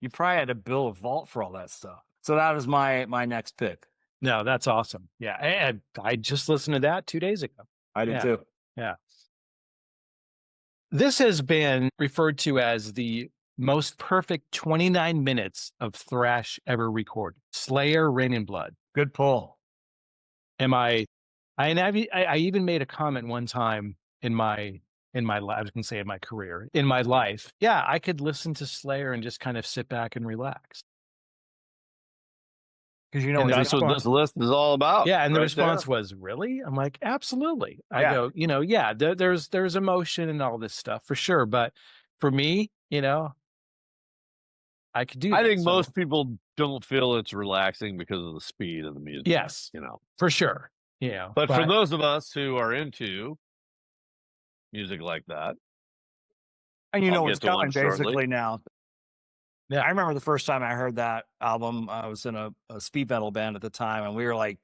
[SPEAKER 2] You probably had to build a vault for all that stuff. So that was my next pick.
[SPEAKER 1] No, that's awesome. Yeah, and I just listened to that 2 days ago.
[SPEAKER 2] I did too.
[SPEAKER 1] Yeah. This has been referred to as the most perfect 29 minutes of thrash ever recorded. Slayer, Rain and Blood.
[SPEAKER 2] Good pull.
[SPEAKER 1] I even made a comment one time in my life, I was going to say in my career, in my life. Yeah, I could listen to Slayer and just kind of sit back and relax.
[SPEAKER 3] Because that's what this list is all about.
[SPEAKER 1] Yeah, and the response was, "Really?" I'm like, "Absolutely." I go, there's emotion and all this stuff for sure, but for me, I could do.
[SPEAKER 3] I think most people don't feel it's relaxing because of the speed of the music.
[SPEAKER 1] Yes, for sure.
[SPEAKER 3] But for those of us who are into music like that,
[SPEAKER 2] and what's coming basically now. Yeah, I remember the first time I heard that album. I was in a speed metal band at the time, and we were like,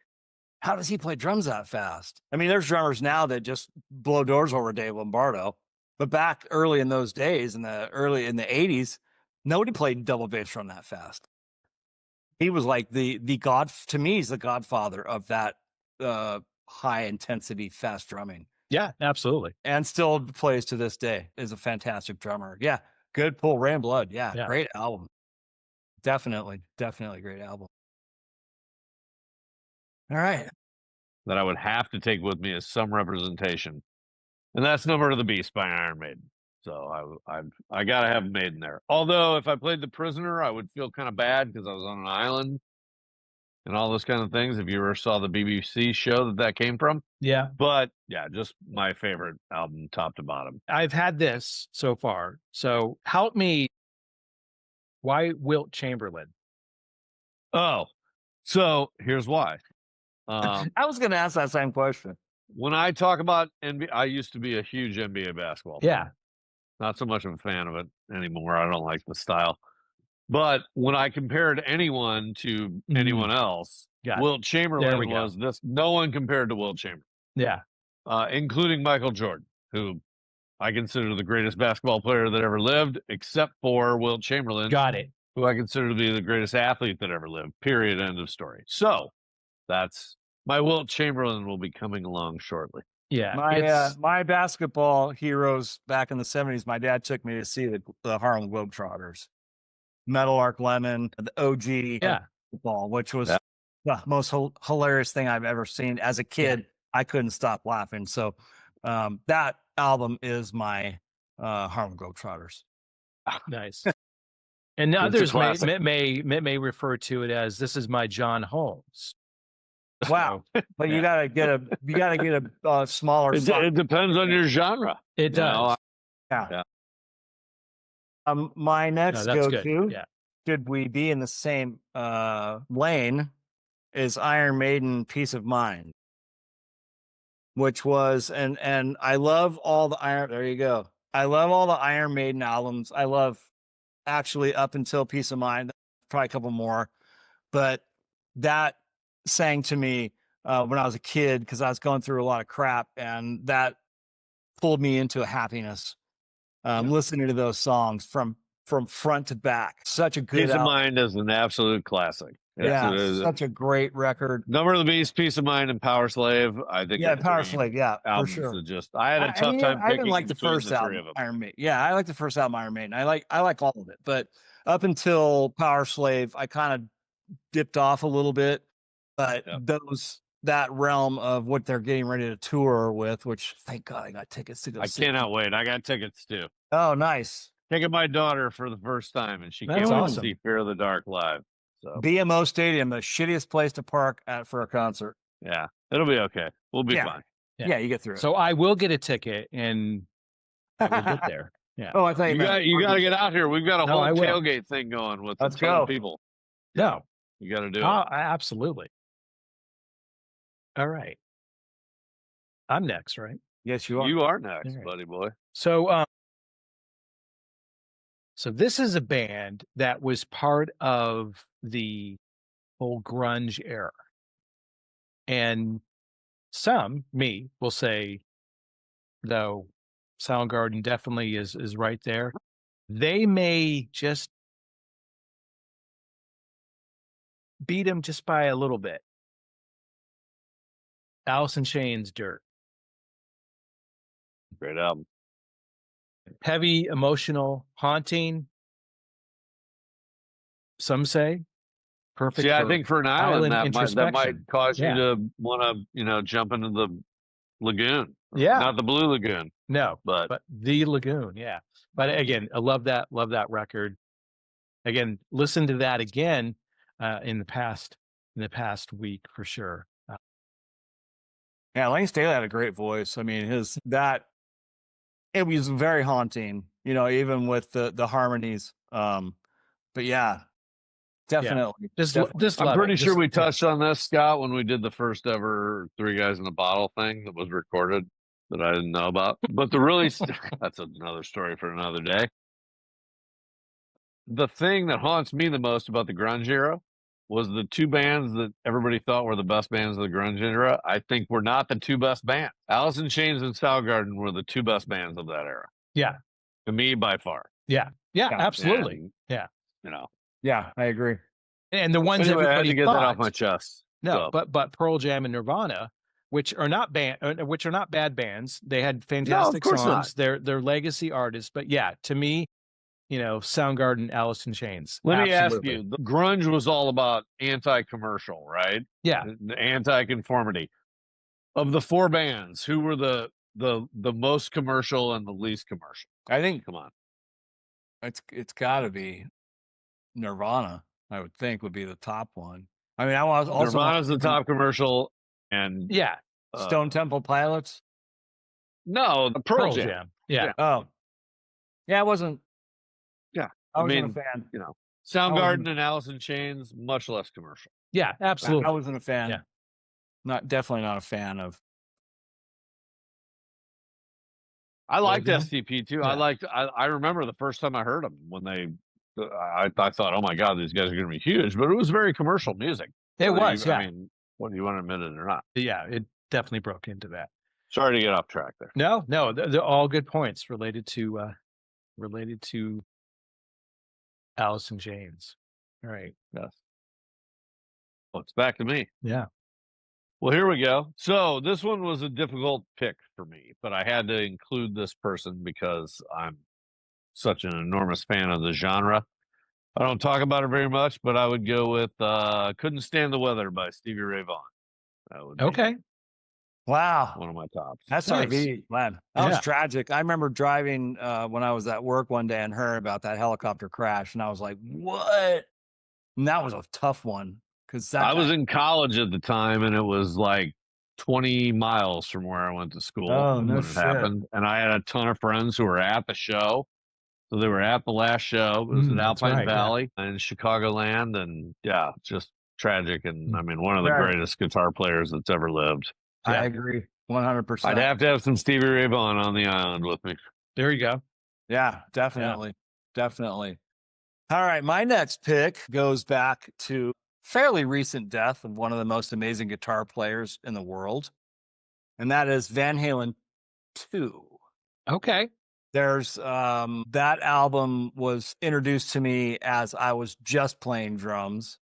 [SPEAKER 2] "How does he play drums that fast?" I mean, there's drummers now that just blow doors over Dave Lombardo, but back early in those days, in the 80s, nobody played double bass drum that fast. He was like the god. To me, he's the godfather of that high intensity fast drumming.
[SPEAKER 1] Yeah, absolutely.
[SPEAKER 2] And still plays to this day. Is a fantastic drummer. Yeah. Good pull. Rain Blood. Yeah. Great album. Definitely great album. All right.
[SPEAKER 3] That I would have to take with me as some representation. And that's Number of the Beast by Iron Maiden. So I got to have Maiden there. Although if I played The Prisoner, I would feel kind of bad because I was on an island and all those kind of things. If you ever saw the BBC show that came from.
[SPEAKER 1] Yeah.
[SPEAKER 3] But yeah, just my favorite album, top to bottom.
[SPEAKER 1] I've had this so far. So help me. Why Wilt Chamberlain?
[SPEAKER 3] Oh, so here's why.
[SPEAKER 2] I was going to ask that same question.
[SPEAKER 3] When I talk about NBA, I used to be a huge NBA basketball fan.
[SPEAKER 1] Yeah.
[SPEAKER 3] Not so much of a fan of it anymore. I don't like the style. But when I compared anyone to anyone else, Wilt Chamberlain was this. No one compared to Wilt Chamberlain.
[SPEAKER 1] Yeah.
[SPEAKER 3] Including Michael Jordan, who I consider the greatest basketball player that ever lived, except for Wilt Chamberlain.
[SPEAKER 1] Got it.
[SPEAKER 3] Who I consider to be the greatest athlete that ever lived. Period. End of story. So that's my Wilt Chamberlain will be coming along shortly.
[SPEAKER 2] Yeah. My basketball heroes back in the 70s, my dad took me to see the Harlem Globetrotters. Metal Arc Lemon, the OG football, which was the most hilarious thing I've ever seen. As a kid, I couldn't stop laughing. So that album is my Harlem Globetrotters.
[SPEAKER 1] Nice. And others may refer to it as "This is my John Holmes."
[SPEAKER 2] Wow, but you gotta get a smaller.
[SPEAKER 3] It depends on your genre.
[SPEAKER 1] It does.
[SPEAKER 2] Yeah. My next go-to, should we be in the same lane, is Iron Maiden, Peace of Mind. which was, and I love all the Iron, there you go. I love all the Iron Maiden albums. I love actually up until Peace of Mind, probably a couple more, but that sang to me when I was a kid, because I was going through a lot of crap, and that pulled me into a happiness. Listening to those songs from front to back. Such a good
[SPEAKER 3] Peace of
[SPEAKER 2] album.
[SPEAKER 3] Mind is an absolute classic.
[SPEAKER 2] Such a great record.
[SPEAKER 3] Number of the Beast, Peace of Mind, and Power Slave. I think
[SPEAKER 2] Power Slave, for sure.
[SPEAKER 3] I had a tough time
[SPEAKER 2] I
[SPEAKER 3] picking
[SPEAKER 2] didn't like the
[SPEAKER 3] between
[SPEAKER 2] first
[SPEAKER 3] the three
[SPEAKER 2] album,
[SPEAKER 3] of them.
[SPEAKER 2] Iron Maiden. Yeah, I like the first album, Iron Maiden. I like all of it, but up until Power Slave, I kind of dipped off a little bit. But that realm of what they're getting ready to tour with, which thank God I got tickets to go.
[SPEAKER 3] I cannot wait. I got tickets too.
[SPEAKER 2] Oh, nice.
[SPEAKER 3] Taking my daughter for the first time, and she can't wait to see Fear of the Dark live. So
[SPEAKER 2] BMO Stadium, the shittiest place to park at for a concert.
[SPEAKER 3] Yeah, it'll be okay. We'll be fine.
[SPEAKER 2] Yeah, you get through it.
[SPEAKER 1] So I will get a ticket, and I will get there. Yeah.
[SPEAKER 2] Oh, I thought
[SPEAKER 3] you got to get out here. We've got a whole tailgate thing going with a ton of people.
[SPEAKER 1] No,
[SPEAKER 3] you got to do it.
[SPEAKER 1] Absolutely. All right. I'm next, right?
[SPEAKER 2] Yes, you are.
[SPEAKER 3] You are next, buddy boy.
[SPEAKER 1] So, so this is a band that was part of the whole grunge era. And me, will say, though, Soundgarden definitely is right there. They may just beat them just by a little bit. Alice in Chains, Dirt.
[SPEAKER 3] Great album.
[SPEAKER 1] Heavy, emotional, haunting. Some say perfect.
[SPEAKER 3] See, I think for an island that might cause you to want to, jump into the lagoon.
[SPEAKER 1] Yeah,
[SPEAKER 3] not the Blue Lagoon.
[SPEAKER 1] No,
[SPEAKER 3] but
[SPEAKER 1] the lagoon. Yeah, but again, I love that record. Again, listen to that again in the past week for sure.
[SPEAKER 2] Lane Staley had a great voice. I mean, it was very haunting, even with the harmonies. But yeah, definitely.
[SPEAKER 3] I'm pretty sure we touched on this, Scott, when we did the first ever Three Guys in a Bottle thing that was recorded that I didn't know about. But that's another story for another day. The thing that haunts me the most about the grunge era was the two bands that everybody thought were the best bands of the grunge era. I think were not the two best bands. Alice in Chains and Soundgarden were the two best bands of that era.
[SPEAKER 1] Yeah.
[SPEAKER 3] To me, by far.
[SPEAKER 1] Yeah, absolutely.
[SPEAKER 3] And,
[SPEAKER 2] Yeah, I agree.
[SPEAKER 1] And the ones everybody
[SPEAKER 3] I had to get that off my chest.
[SPEAKER 1] No,
[SPEAKER 3] so.
[SPEAKER 1] but Pearl Jam and Nirvana, which are not bad bands. They had fantastic songs. They're legacy artists. But yeah, to me, Soundgarden, Alice in Chains.
[SPEAKER 3] Let me ask you, the grunge was all about anti-commercial, right?
[SPEAKER 1] Yeah.
[SPEAKER 3] The anti-conformity. Of the four bands, who were the most commercial and the least commercial?
[SPEAKER 2] I think,
[SPEAKER 3] come on.
[SPEAKER 2] It's got to be Nirvana, I would think, would be the top one. I mean, I was also
[SPEAKER 3] Nirvana's the top commercial, and
[SPEAKER 2] Stone Temple Pilots.
[SPEAKER 3] No, the Pearl Jam.
[SPEAKER 1] Yeah.
[SPEAKER 2] Oh, yeah, it wasn't.
[SPEAKER 3] Yeah,
[SPEAKER 2] I wasn't a fan.
[SPEAKER 3] Soundgarden and Alice in Chains, much less commercial.
[SPEAKER 1] Yeah, absolutely.
[SPEAKER 2] I wasn't a fan.
[SPEAKER 1] Yeah,
[SPEAKER 2] definitely not a fan of.
[SPEAKER 3] I liked STP too. Yeah. I remember the first time I heard them when I thought, oh my God, these guys are going to be huge, but it was very commercial music.
[SPEAKER 1] It was.
[SPEAKER 3] I mean, whether you want to admit it or not.
[SPEAKER 1] Yeah, it definitely broke into that.
[SPEAKER 3] Sorry to get off track there.
[SPEAKER 1] No, they're all good points related to Alice in Chains. All right.
[SPEAKER 3] Yes. Well, it's back to me.
[SPEAKER 1] Yeah.
[SPEAKER 3] Well, here we go. So this one was a difficult pick for me, but I had to include this person because I'm such an enormous fan of the genre. I don't talk about it very much, but I would go with Couldn't Stand the Weather by Stevie Ray Vaughan. That would
[SPEAKER 1] be
[SPEAKER 2] wow.
[SPEAKER 3] One of my tops.
[SPEAKER 2] That's nice. Man. That was tragic. I remember driving when I was at work one day and heard about that helicopter crash, and I was like, what? And that was a tough one.
[SPEAKER 3] I was in college at the time, and it was like 20 miles from where I went to school when it happened. And I had a ton of friends who were at the show. So they were at the last show. It was at Alpine Valley in Chicagoland. And just tragic. And I mean, one of the greatest guitar players that's ever lived.
[SPEAKER 2] I agree. 100%.
[SPEAKER 3] I'd have to have some Stevie Ray Vaughan on the island with me.
[SPEAKER 1] There you go.
[SPEAKER 2] Yeah, definitely. Yeah. Definitely. All right. My next pick goes back to fairly recent death of one of the most amazing guitar players in the world. And that is Van Halen 2.
[SPEAKER 1] Okay.
[SPEAKER 2] There's that album was introduced to me as I was just playing drums.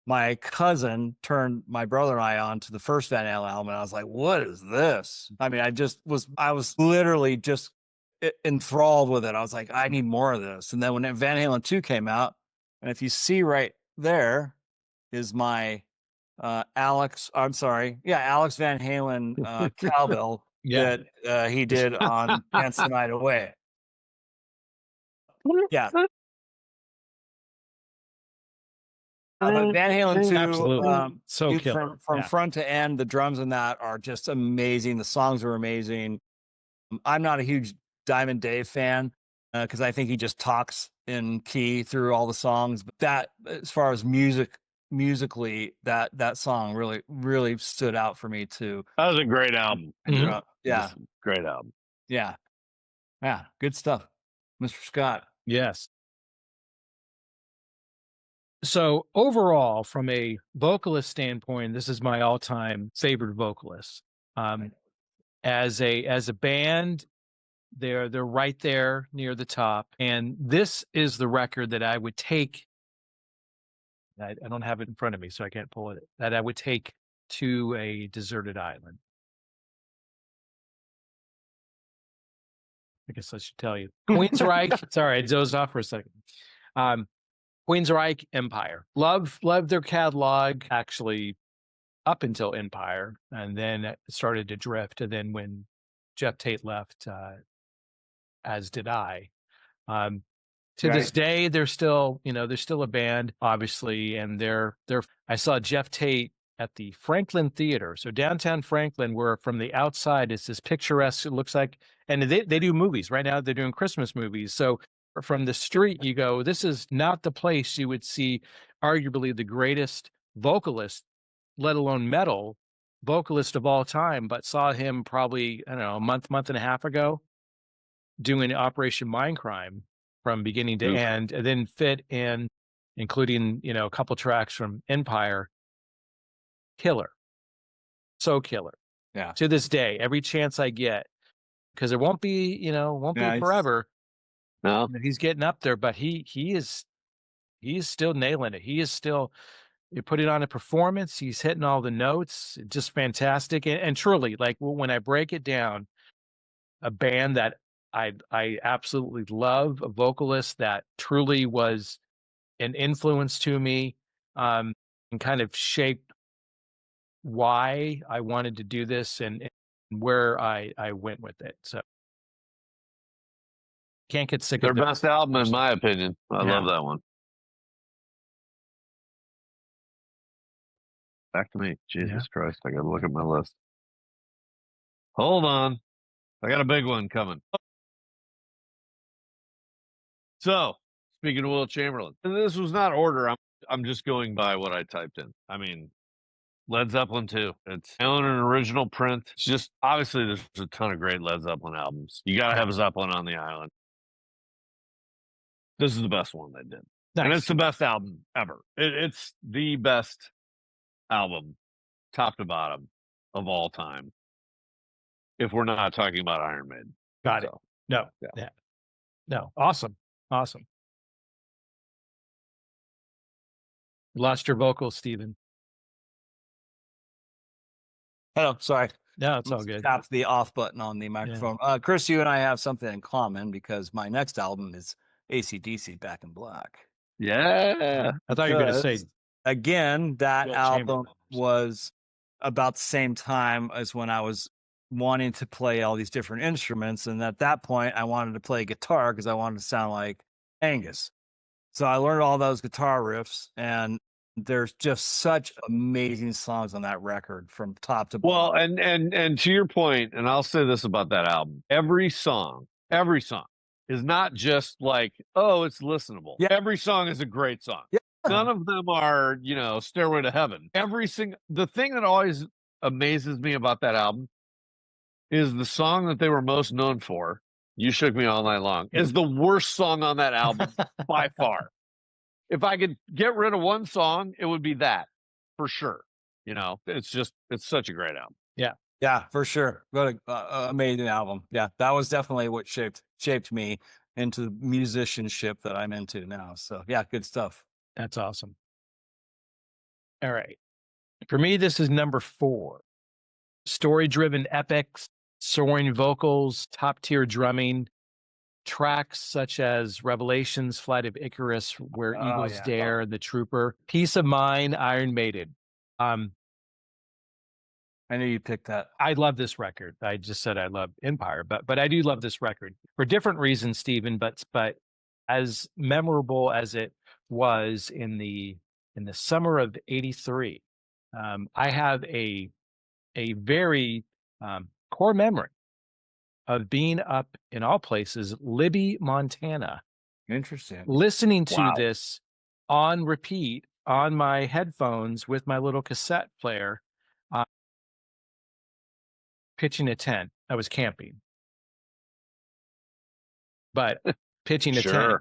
[SPEAKER 2] My cousin turned my brother and I on to the first Van Halen album, and I was like, what is this? I mean, I was literally just enthralled with it. I was like, I need more of this. And then when Van Halen 2 came out, and if you see right there is my Alex Van Halen cowbell that he did on Dance the Night Away. Yeah. But Van Halen 2,
[SPEAKER 1] absolutely. So killer.
[SPEAKER 2] From front to end, the drums in that are just amazing. The songs are amazing. I'm not a huge Diamond Dave fan because I think he just talks in key through all the songs. But that, as far as musically, that song really stood out for me too.
[SPEAKER 3] That was a great album.
[SPEAKER 2] Mm-hmm. Yeah,
[SPEAKER 3] great album.
[SPEAKER 2] Yeah, good stuff, Mr. Scott.
[SPEAKER 1] Yes. So overall, from a vocalist standpoint, this is my all-time favorite vocalist. As a band, they're right there near the top, and this is the record that I would take. I don't have it in front of me, so I can't pull it. That I would take to a deserted island. I guess I should tell you. Queensryche. Sorry, I dozed off for a second. Queensryche, Empire. Love their catalog, actually, up until Empire, and then it started to drift. And then when Jeff Tate left, as did I. To this day, they're still a band, obviously, and I saw Jeff Tate at the Franklin Theater, so downtown Franklin, where from the outside it's this picturesque. It looks like, and they do movies right now. They're doing Christmas movies, so from the street you go, this is not the place you would see arguably the greatest vocalist, let alone metal vocalist of all time, but saw him probably, I don't know, a month and a half ago doing Operation Mindcrime from beginning to end, and then fit in, including, a couple tracks from Empire. Killer. So killer.
[SPEAKER 2] Yeah.
[SPEAKER 1] To this day, every chance I get, because it won't be, be forever.
[SPEAKER 3] No.
[SPEAKER 1] He's getting up there, but he is still nailing it. He is still, you put it on a performance, he's hitting all the notes, just fantastic. And truly, like, when I break it down, a band that I absolutely love, a vocalist that truly was an influence to me, and kind of shaped why I wanted to do this and where I went with it. So can't get sick of
[SPEAKER 3] their best album, in my opinion. I love that one. Back to me. Jesus Christ. I got to look at my list. Hold on. I got a big one coming. So, speaking of Will Chamberlain, and this was not order. I'm just going by what I typed in. I mean, Led Zeppelin 2. It's on an original print. It's just, obviously, there's a ton of great Led Zeppelin albums. You got to have a Zeppelin on the island. This is the best one they did. Nice. And it's the best album ever. It's the best album, top to bottom, of all time. If we're not talking about Iron Maiden.
[SPEAKER 1] Got it. No. Yeah. No. Awesome. Lost your vocals, Stephen.
[SPEAKER 2] Hello, sorry.
[SPEAKER 1] No, it's all good.
[SPEAKER 2] Tap the off button on the microphone. Yeah. Chris, you and I have something in common because my next album is AC/DC Back in Black.
[SPEAKER 3] Yeah.
[SPEAKER 1] I thought you were going to say.
[SPEAKER 2] Again, that album was about the same time as when I was wanting to play all these different instruments. And at that point, I wanted to play guitar because I wanted to sound like Angus. So I learned all those guitar riffs, and there's just such amazing songs on that record from top to bottom.
[SPEAKER 3] Well, and to your point, and I'll say this about that album, every song is not just like, oh, it's listenable. Yeah. Every song is a great song. Yeah. None of them are, Stairway to Heaven. The thing that always amazes me about that album is the song that they were most known for, You Shook Me All Night Long, is the worst song on that album by far. If I could get rid of one song, it would be that, for sure. It's such a great album.
[SPEAKER 2] Yeah, for sure. What a amazing album. Yeah, that was definitely what shaped me into the musicianship that I'm into now. So yeah, good stuff.
[SPEAKER 1] That's awesome. All right. For me, this is number 4. Story-driven epics, soaring vocals, top-tier drumming, tracks such as Revelations, Flight of Icarus, Where Eagles Dare, The Trooper, Peace of Mind, Iron Maiden.
[SPEAKER 2] I knew you picked that.
[SPEAKER 1] I love this record. I just said I love Empire, but I do love this record for different reasons, Stephen. But as memorable as it was in the summer of '83, I have a very core memory of being up in all places, Libby, Montana.
[SPEAKER 2] Interesting.
[SPEAKER 1] Listening to this on repeat on my headphones with my little cassette player, pitching a tent. I was camping, but pitching a tent,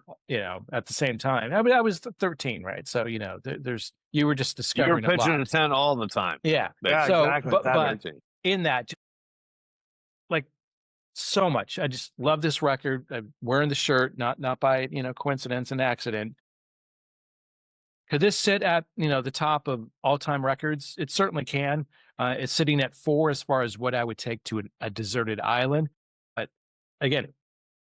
[SPEAKER 1] at the same time. I mean, I was 13, right? So, you were just discovering.
[SPEAKER 3] You're pitching a tent all the time.
[SPEAKER 1] Yeah. So, exactly. But in that, like, so much. I just love this record. I'm wearing the shirt, not by, coincidence and accident. Could this sit at, the top of all-time records? It certainly can. It's sitting at 4 as far as what I would take to a deserted island. But again,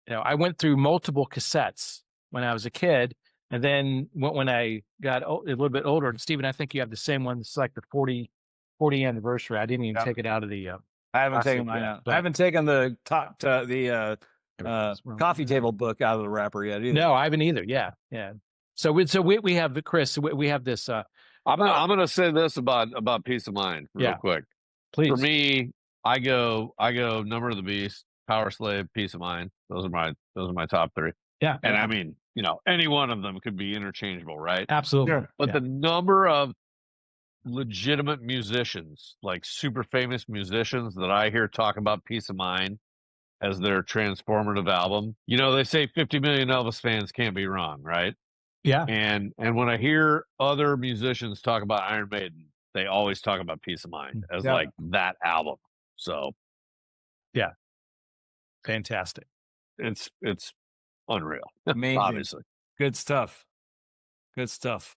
[SPEAKER 1] I went through multiple cassettes when I was a kid. And then when I got a little bit older, and Stephen, I think you have the same one. It's like the 40 anniversary. I didn't even take it out of the
[SPEAKER 2] I haven't taken mine out. I haven't taken the coffee table book out of the wrapper yet either.
[SPEAKER 1] No, I haven't either. Yeah. So we have Chris. We have this.
[SPEAKER 3] I'm gonna say this about Peace of Mind real quick.
[SPEAKER 1] Please.
[SPEAKER 3] For me, I go Number of the Beast, Power Slave, Peace of Mind. Those are my top 3.
[SPEAKER 1] Yeah.
[SPEAKER 3] And I mean, any one of them could be interchangeable, right?
[SPEAKER 1] Absolutely. Sure.
[SPEAKER 3] But the number of legitimate musicians, like super famous musicians that I hear talk about Peace of Mind as their transformative album, they say 50 million Elvis fans can't be wrong, right?
[SPEAKER 1] Yeah.
[SPEAKER 3] And when I hear other musicians talk about Iron Maiden, they always talk about Peace of Mind as like that album. So
[SPEAKER 1] yeah. Fantastic.
[SPEAKER 3] It's unreal.
[SPEAKER 2] Amazing.
[SPEAKER 3] Obviously.
[SPEAKER 2] Good stuff. Good stuff.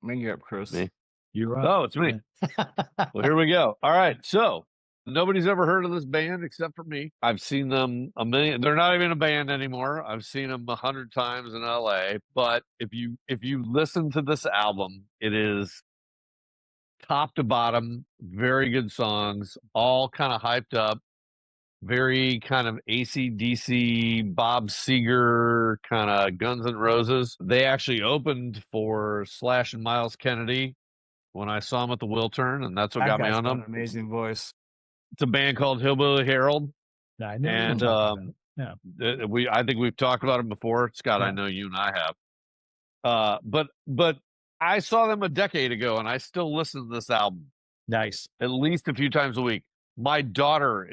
[SPEAKER 2] Bring you up, Chris.
[SPEAKER 3] Me?
[SPEAKER 1] You're up.
[SPEAKER 3] Oh, it's me. Well, here we go. All right. So nobody's ever heard of this band except for me. I've seen them a million. They're not even a band anymore. I've seen them 100 times in LA. But if you listen to this album, it is top to bottom, very good songs, all kind of hyped up, very kind of AC/DC, Bob Seger, kind of Guns N' Roses. They actually opened for Slash and Miles Kennedy when I saw them at the Wiltern, and that's what got me on them.
[SPEAKER 2] Amazing voice.
[SPEAKER 3] It's a band called Hillbilly Harold.
[SPEAKER 1] I know.
[SPEAKER 3] And I think we've talked about them before. Scott, I know you and I have. But I saw them a decade ago, and I still listen to this album.
[SPEAKER 1] Nice.
[SPEAKER 3] At least a few times a week. My daughter,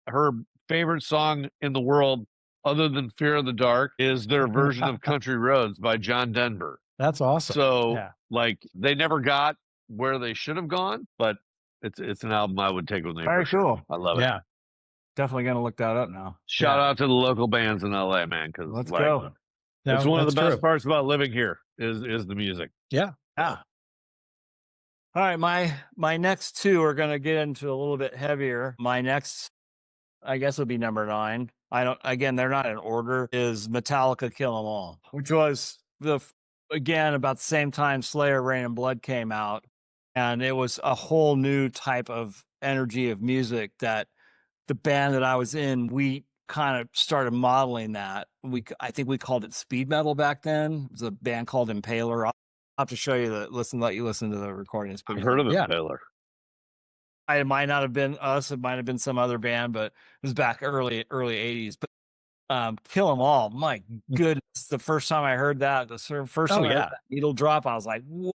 [SPEAKER 3] her favorite song in the world, other than Fear of the Dark, is their version of Country Roads by John Denver.
[SPEAKER 1] That's awesome.
[SPEAKER 3] So, they never got where they should have gone, but it's an album I would take with me.
[SPEAKER 2] Very cool.
[SPEAKER 3] I love it.
[SPEAKER 1] Yeah.
[SPEAKER 2] Definitely going to look that up now.
[SPEAKER 3] Shout out to the local bands in LA, man. Because
[SPEAKER 2] let's go.
[SPEAKER 3] It's one of the best parts about living here is the music.
[SPEAKER 1] Yeah.
[SPEAKER 2] Yeah. All right. My next 2 are going to get into a little bit heavier. My next, I guess, would be number 9. They're not in order, is Metallica Kill 'Em All, which was about the same time Slayer Rain and Blood came out. And it was a whole new type of energy of music that the band that I was in, we kind of started modeling that. I think we called it speed metal back then. It was a band called Impaler. I'll have to show you let you listen to the recording.
[SPEAKER 3] I've heard of Impaler.
[SPEAKER 2] It might not have been us. It might have been some other band, but it was back early 80s. But Kill 'Em All, my goodness. The first time I heard that, I heard that needle drop, I was like, whoa.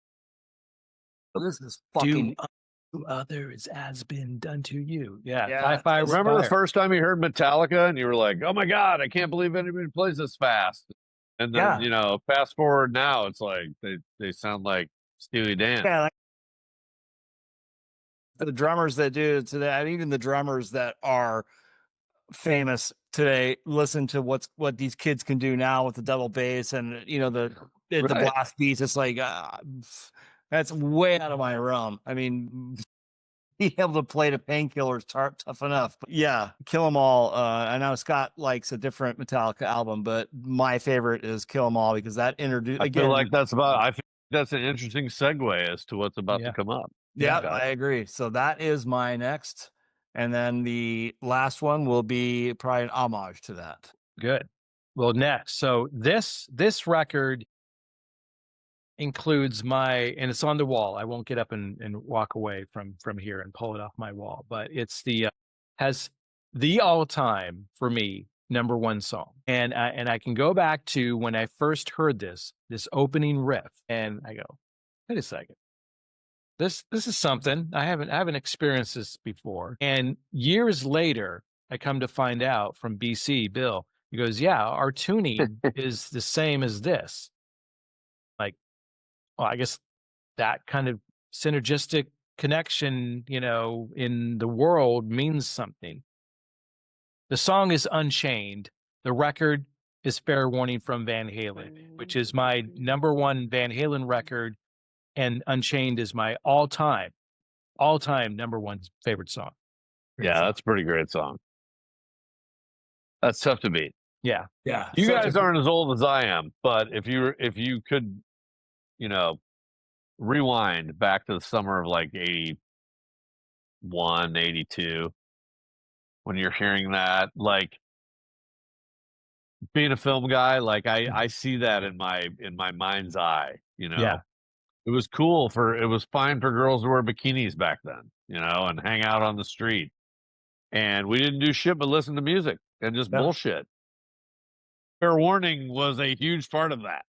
[SPEAKER 2] This is fucking.
[SPEAKER 1] Do others as been done to you. Yeah.
[SPEAKER 3] Hi-Fi. Remember the first time you heard Metallica and you were like, "Oh my god, I can't believe anybody plays this fast." And then fast forward now, it's like they sound like Steely Dan.
[SPEAKER 2] Yeah, like the drummers that do it today, and even the drummers that are famous today, listen to what these kids can do now with the double bass and the blast beats. It's like that's way out of my realm. I mean, being able to play the Painkillers tough enough. But yeah, Kill 'Em All. I know Scott likes a different Metallica album, but my favorite is Kill 'Em All because that introduced.
[SPEAKER 3] I feel like that's an interesting segue as to what's about to come up.
[SPEAKER 2] Yeah, I agree. So that is my next. And then the last one will be probably an homage to that.
[SPEAKER 1] Good. Well, next. So this record includes and it's on the wall. I won't get up and walk away from here and pull it off my wall, but it's has the all-time, for me, number one song. And I can go back to when I first heard this opening riff, and I go, wait a second. This is something I haven't experienced this before. And years later, I come to find out from BC Bill. He goes, "Yeah, our tuning is the same as this." Like, well, I guess that kind of synergistic connection, in the world means something. The song is Unchained. The record is Fair Warning from Van Halen, which is my number one Van Halen record. And Unchained is my all-time number one favorite song.
[SPEAKER 3] That's a pretty great song. That's tough to beat.
[SPEAKER 1] Yeah.
[SPEAKER 3] You guys aren't as old as I am, but if you could, rewind back to the summer of like 81, 82, when you're hearing that, like being a film guy, like I see that in my mind's eye,
[SPEAKER 1] Yeah.
[SPEAKER 3] It was cool it was fine for girls to wear bikinis back then, and hang out on the street. And we didn't do shit but listen to music and just bullshit. Fair Warning was a huge part of that.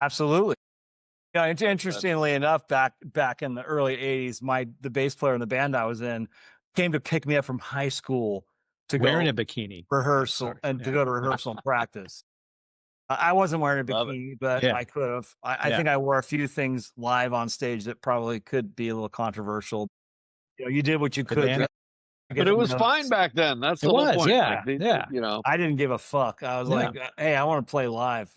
[SPEAKER 2] Absolutely. Yeah, interestingly enough, back in the early 80s, the bass player in the band I was in came to pick me up from high school to
[SPEAKER 1] wearing
[SPEAKER 2] go
[SPEAKER 1] a bikini
[SPEAKER 2] rehearsal to go to rehearsal and practice. I wasn't wearing a bikini, but I could have. I think I wore a few things live on stage that probably could be a little controversial. You did what you could.
[SPEAKER 3] But it was fine back then. That's the whole point.
[SPEAKER 1] Yeah.
[SPEAKER 2] I didn't give a fuck. I was like, hey, I want to play live.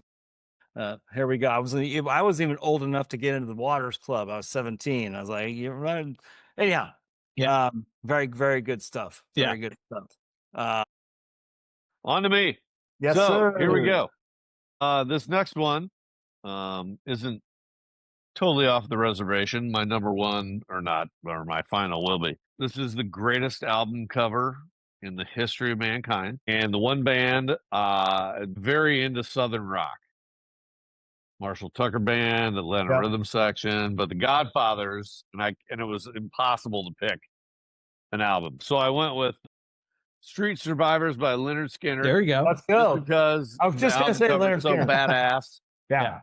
[SPEAKER 2] Here we go. I wasn't even old enough to get into the Waters Club. I was 17. I was like, you're running. Anyhow. Yeah. Very, very good stuff. Very good stuff.
[SPEAKER 3] On to me.
[SPEAKER 2] Yes, sir.
[SPEAKER 3] Here we go. This next one isn't totally off the reservation. My number one or my final will be. This is the greatest album cover in the history of mankind. And the one band very into Southern rock. Marshall Tucker Band, the Atlanta Rhythm Section, but the Godfathers, and it was impossible to pick an album. So I went with Street Survivors by Lynyrd Skynyrd.
[SPEAKER 1] There you go.
[SPEAKER 2] Let's go.
[SPEAKER 3] Because
[SPEAKER 2] I was just going to say Lynyrd
[SPEAKER 3] Skynyrd. So badass.
[SPEAKER 2] Yeah.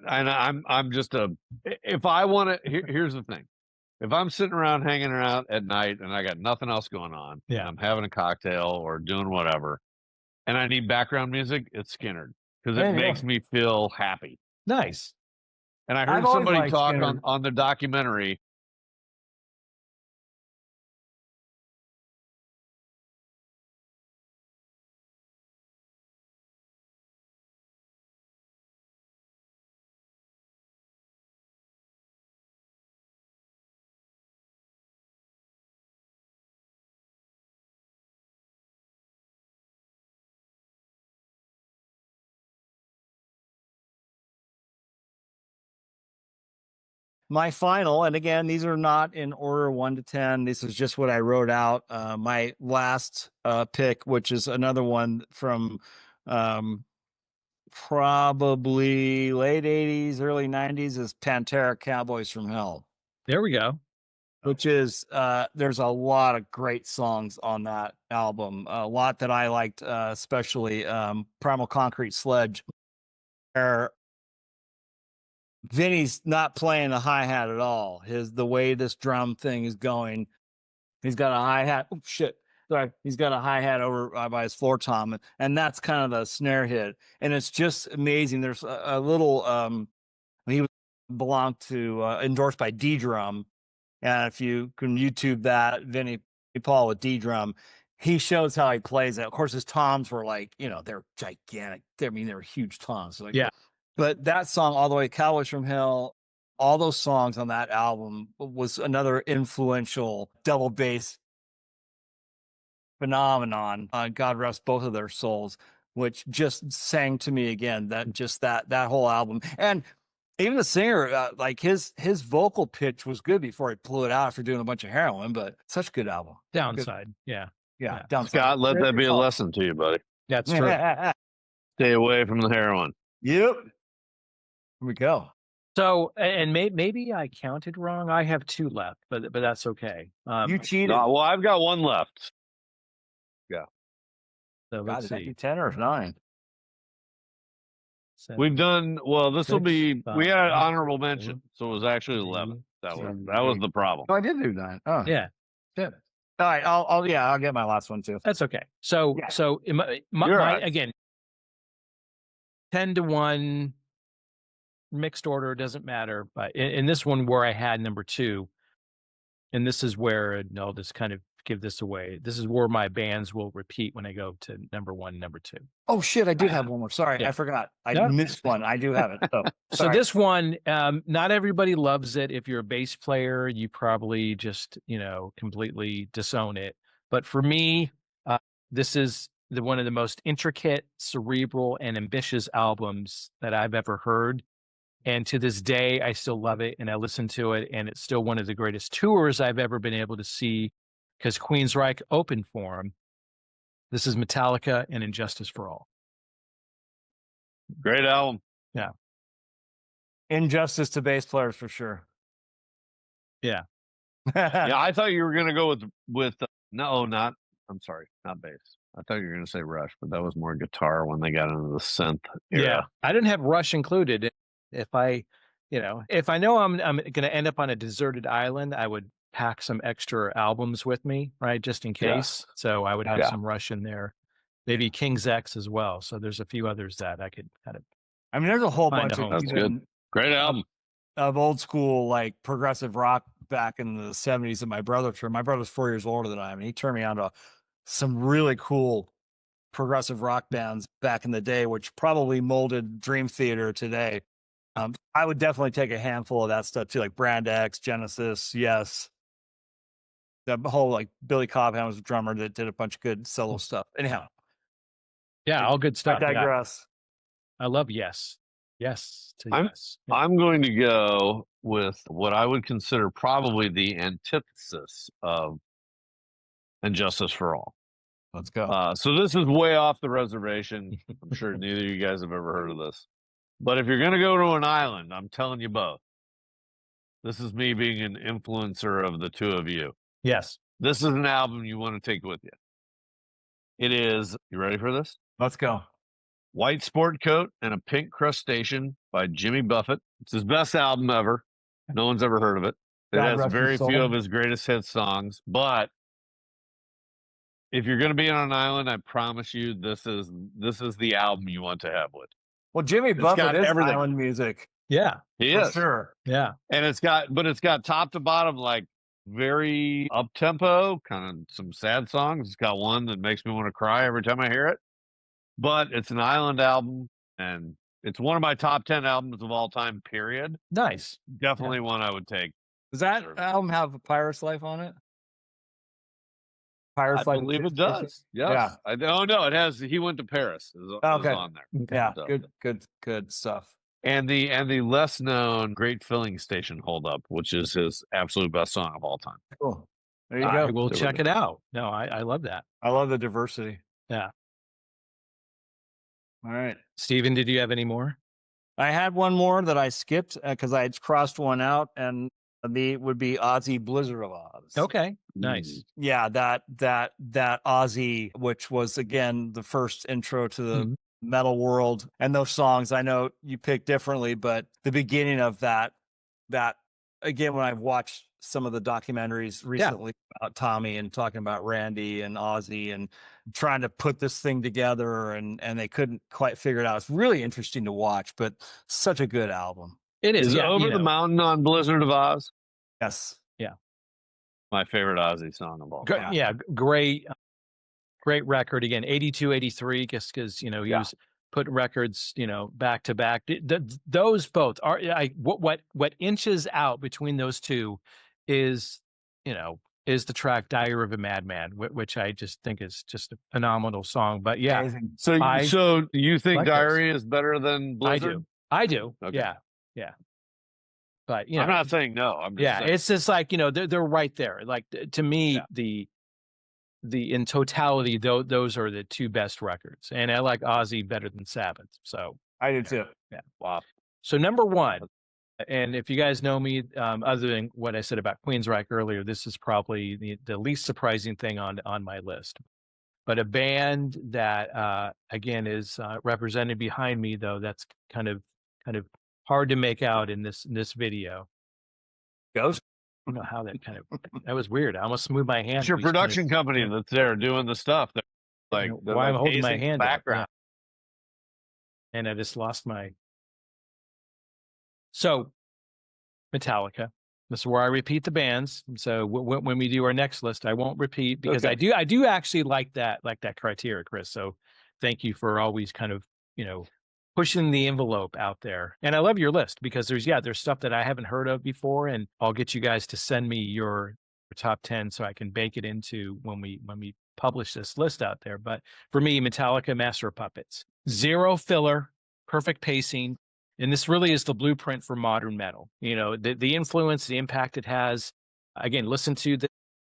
[SPEAKER 3] And I'm just if I want to, here's the thing. If I'm sitting around hanging around at night and I got nothing else going on, I'm having a cocktail or doing whatever, and I need background music, it's Skynyrd. Because it makes me feel happy.
[SPEAKER 1] Nice.
[SPEAKER 3] And I heard somebody talk on the documentary.
[SPEAKER 2] My final, and again, these are not in order 1 to 10. This is just what I wrote out. My last pick, which is another one from probably late 80s, early 90s, is Pantera, Cowboys from Hell.
[SPEAKER 1] There we go.
[SPEAKER 2] Which is, there's a lot of great songs on that album. A lot that I liked, especially Primal Concrete Sledge. Vinny's not playing the hi-hat at all. The way this drum thing is going, he's got a hi-hat. Oh shit. Sorry. He's got a hi-hat over by his floor tom, and that's kind of the snare hit. And it's just amazing. There's a little he belonged to endorsed by D Drum. And if you can YouTube that, Vinny Paul with D Drum, he shows how he plays it. Of course, his toms were like, they're gigantic. They were huge toms. Like,
[SPEAKER 1] yeah.
[SPEAKER 2] But that song, all the way, Cowboys from Hell, all those songs on that album was another influential double bass phenomenon. God rest both of their souls, which just sang to me again. That whole album, and even the singer, like his vocal pitch was good before he blew it out after doing a bunch of heroin. But such a good album.
[SPEAKER 1] Downside,
[SPEAKER 2] yeah.
[SPEAKER 3] Downside. Scott, let that be a lesson to you, buddy.
[SPEAKER 1] That's true.
[SPEAKER 3] Stay away from the heroin.
[SPEAKER 2] Yep. Here we go.
[SPEAKER 1] So, and maybe I counted wrong. I have 2 left, but that's okay.
[SPEAKER 2] You cheated.
[SPEAKER 3] No, well, I've got 1 left. Yeah.
[SPEAKER 1] So let's see.
[SPEAKER 2] 10 or 9.
[SPEAKER 1] 7,
[SPEAKER 3] We've done well. This will be.
[SPEAKER 1] 5,
[SPEAKER 3] We had an honorable mention, so it was actually 11. That was the problem.
[SPEAKER 2] Oh, I did do 9. Oh,
[SPEAKER 1] yeah.
[SPEAKER 2] All right. I'll get my last one too.
[SPEAKER 1] That's okay. So my again, 10 to 1. Mixed order, doesn't matter, but in this one where I had number 2, and this is where, and I'll just kind of give this away, this is where my bands will repeat when I go to number 1, number 2.
[SPEAKER 2] Oh shit, I do have one more. Sorry, I forgot. I missed one. I do have it.
[SPEAKER 1] So this one, not everybody loves it. If you're a bass player, you probably just completely disown it. But for me, this is one of the most intricate, cerebral, and ambitious albums that I've ever heard. And to this day, I still love it, and I listen to it, and it's still one of the greatest tours I've ever been able to see because Queensryche opened for him. This is Metallica and Injustice for All.
[SPEAKER 3] Great album.
[SPEAKER 1] Yeah.
[SPEAKER 2] Injustice to bass players for sure.
[SPEAKER 1] Yeah.
[SPEAKER 3] Yeah, I thought you were going to go with not bass. I thought you were going to say Rush, but that was more guitar when they got into the synth era.
[SPEAKER 1] Yeah, I didn't have Rush included. If I know I'm going to end up on a deserted island, I would pack some extra albums with me, right, just in case. So I would have some Rush in there, maybe King's X as well. So there's a few others that I could kind of.
[SPEAKER 2] I mean, there's a whole bunch of
[SPEAKER 3] that's good. Great album
[SPEAKER 2] of old school like progressive rock back in the 70s that my brother's 4 years older than I am, and he turned me on to some really cool progressive rock bands back in the day, which probably molded Dream Theater today. I would definitely take a handful of that stuff too, like Brand X, Genesis, Yes. The whole like Billy Cobham was a drummer that did a bunch of good solo stuff. Anyhow,
[SPEAKER 1] yeah, all good stuff.
[SPEAKER 2] I digress.
[SPEAKER 1] I love Yes. Yes to Yes.
[SPEAKER 3] Yeah. I'm going to go with what I would consider probably the antithesis of Injustice for All.
[SPEAKER 2] Let's go.
[SPEAKER 3] So this is way off the reservation. I'm sure neither of you guys have ever heard of this. But if you're going to go to an island, I'm telling you both. This is me being an influencer of the two of you.
[SPEAKER 1] Yes.
[SPEAKER 3] This is an album you want to take with you. It is, you ready for this?
[SPEAKER 2] Let's go.
[SPEAKER 3] White Sport Coat and a Pink Crustacean by Jimmy Buffett. It's his best album ever. No one's ever heard of it. It has very few of his greatest hit songs, but if you're going to be on an island, I promise you this is the album you want to have with.
[SPEAKER 2] Well, Jimmy Buffett is everything. Island music.
[SPEAKER 1] Yeah.
[SPEAKER 3] He is.
[SPEAKER 2] For sure.
[SPEAKER 1] Yeah.
[SPEAKER 3] And it's got top to bottom, like very up tempo, kind of some sad songs. It's got one that makes me want to cry every time I hear it. But it's an island album, and it's one of my top 10 albums of all time, period.
[SPEAKER 1] Nice.
[SPEAKER 3] Definitely one I would take.
[SPEAKER 2] Does that album have a Pirate's Life on it?
[SPEAKER 3] Pirate's Life? I believe it does. Yes. Yeah. No, it has. He Went to Paris. Is on there.
[SPEAKER 2] Yeah. So. Good stuff.
[SPEAKER 3] And the less known Great Filling Station Hold Up, which is his absolute best song of all time.
[SPEAKER 2] Cool. There you go.
[SPEAKER 1] We'll check it out. No, I love that.
[SPEAKER 2] I love the diversity.
[SPEAKER 1] Yeah.
[SPEAKER 2] All right.
[SPEAKER 1] Steven, did you have any more?
[SPEAKER 2] I had one more that I skipped because I had crossed one out, and it would be Ozzy Blizzard of Oz.
[SPEAKER 1] Okay. Nice.
[SPEAKER 2] Yeah, that Ozzy, which was again the first intro to metal world. And those songs, I know you pick differently, but the beginning of that again, when I've watched some of the documentaries recently about Tommy and talking about Randy and Ozzy and trying to put this thing together, and they couldn't quite figure it out. It's really interesting to watch, but such a good album.
[SPEAKER 1] It is.
[SPEAKER 3] Is Over the Mountain on Blizzard of Oz?
[SPEAKER 2] Yes.
[SPEAKER 1] Yeah.
[SPEAKER 3] My favorite Ozzy song of all time.
[SPEAKER 1] Yeah, great record. Again, 82, 83, because he was putting records, back to back. Those both are what inches out between those two is the track "Diary of a Madman," which I just think is just a phenomenal song. But yeah,
[SPEAKER 2] amazing.
[SPEAKER 3] So you think
[SPEAKER 1] like
[SPEAKER 3] Diary is better than Blizzard?
[SPEAKER 1] I do.
[SPEAKER 3] Okay.
[SPEAKER 1] Yeah. But
[SPEAKER 3] I'm not saying no. I'm just saying.
[SPEAKER 1] It's just like they're right there. Like to me, the in totality, those are the two best records, and I like Ozzy better than Sabbath. So
[SPEAKER 2] I do too.
[SPEAKER 1] Yeah.
[SPEAKER 3] Wow.
[SPEAKER 1] So number one, and if you guys know me, other than what I said about Queensryche earlier, this is probably the least surprising thing on my list. But a band that again is represented behind me, though, that's kind of hard to make out in this video.
[SPEAKER 2] Ghost.
[SPEAKER 1] I don't know how that was weird. I almost moved my hand.
[SPEAKER 3] It's your production company that's there doing the stuff. They're
[SPEAKER 1] why I'm holding my hand
[SPEAKER 3] background.
[SPEAKER 1] up. Yeah. And I just lost my. So, Metallica. This is where I repeat the bands. So when we do our next list, I won't repeat because I do actually like that criteria, Chris. So thank you for always kind of pushing the envelope out there. And I love your list because there's stuff that I haven't heard of before, and I'll get you guys to send me your top 10 so I can bake it into when we publish this list out there. But for me, Metallica, Master of Puppets, zero filler, perfect pacing. And this really is the blueprint for modern metal. The influence, the impact it has. Again, listen to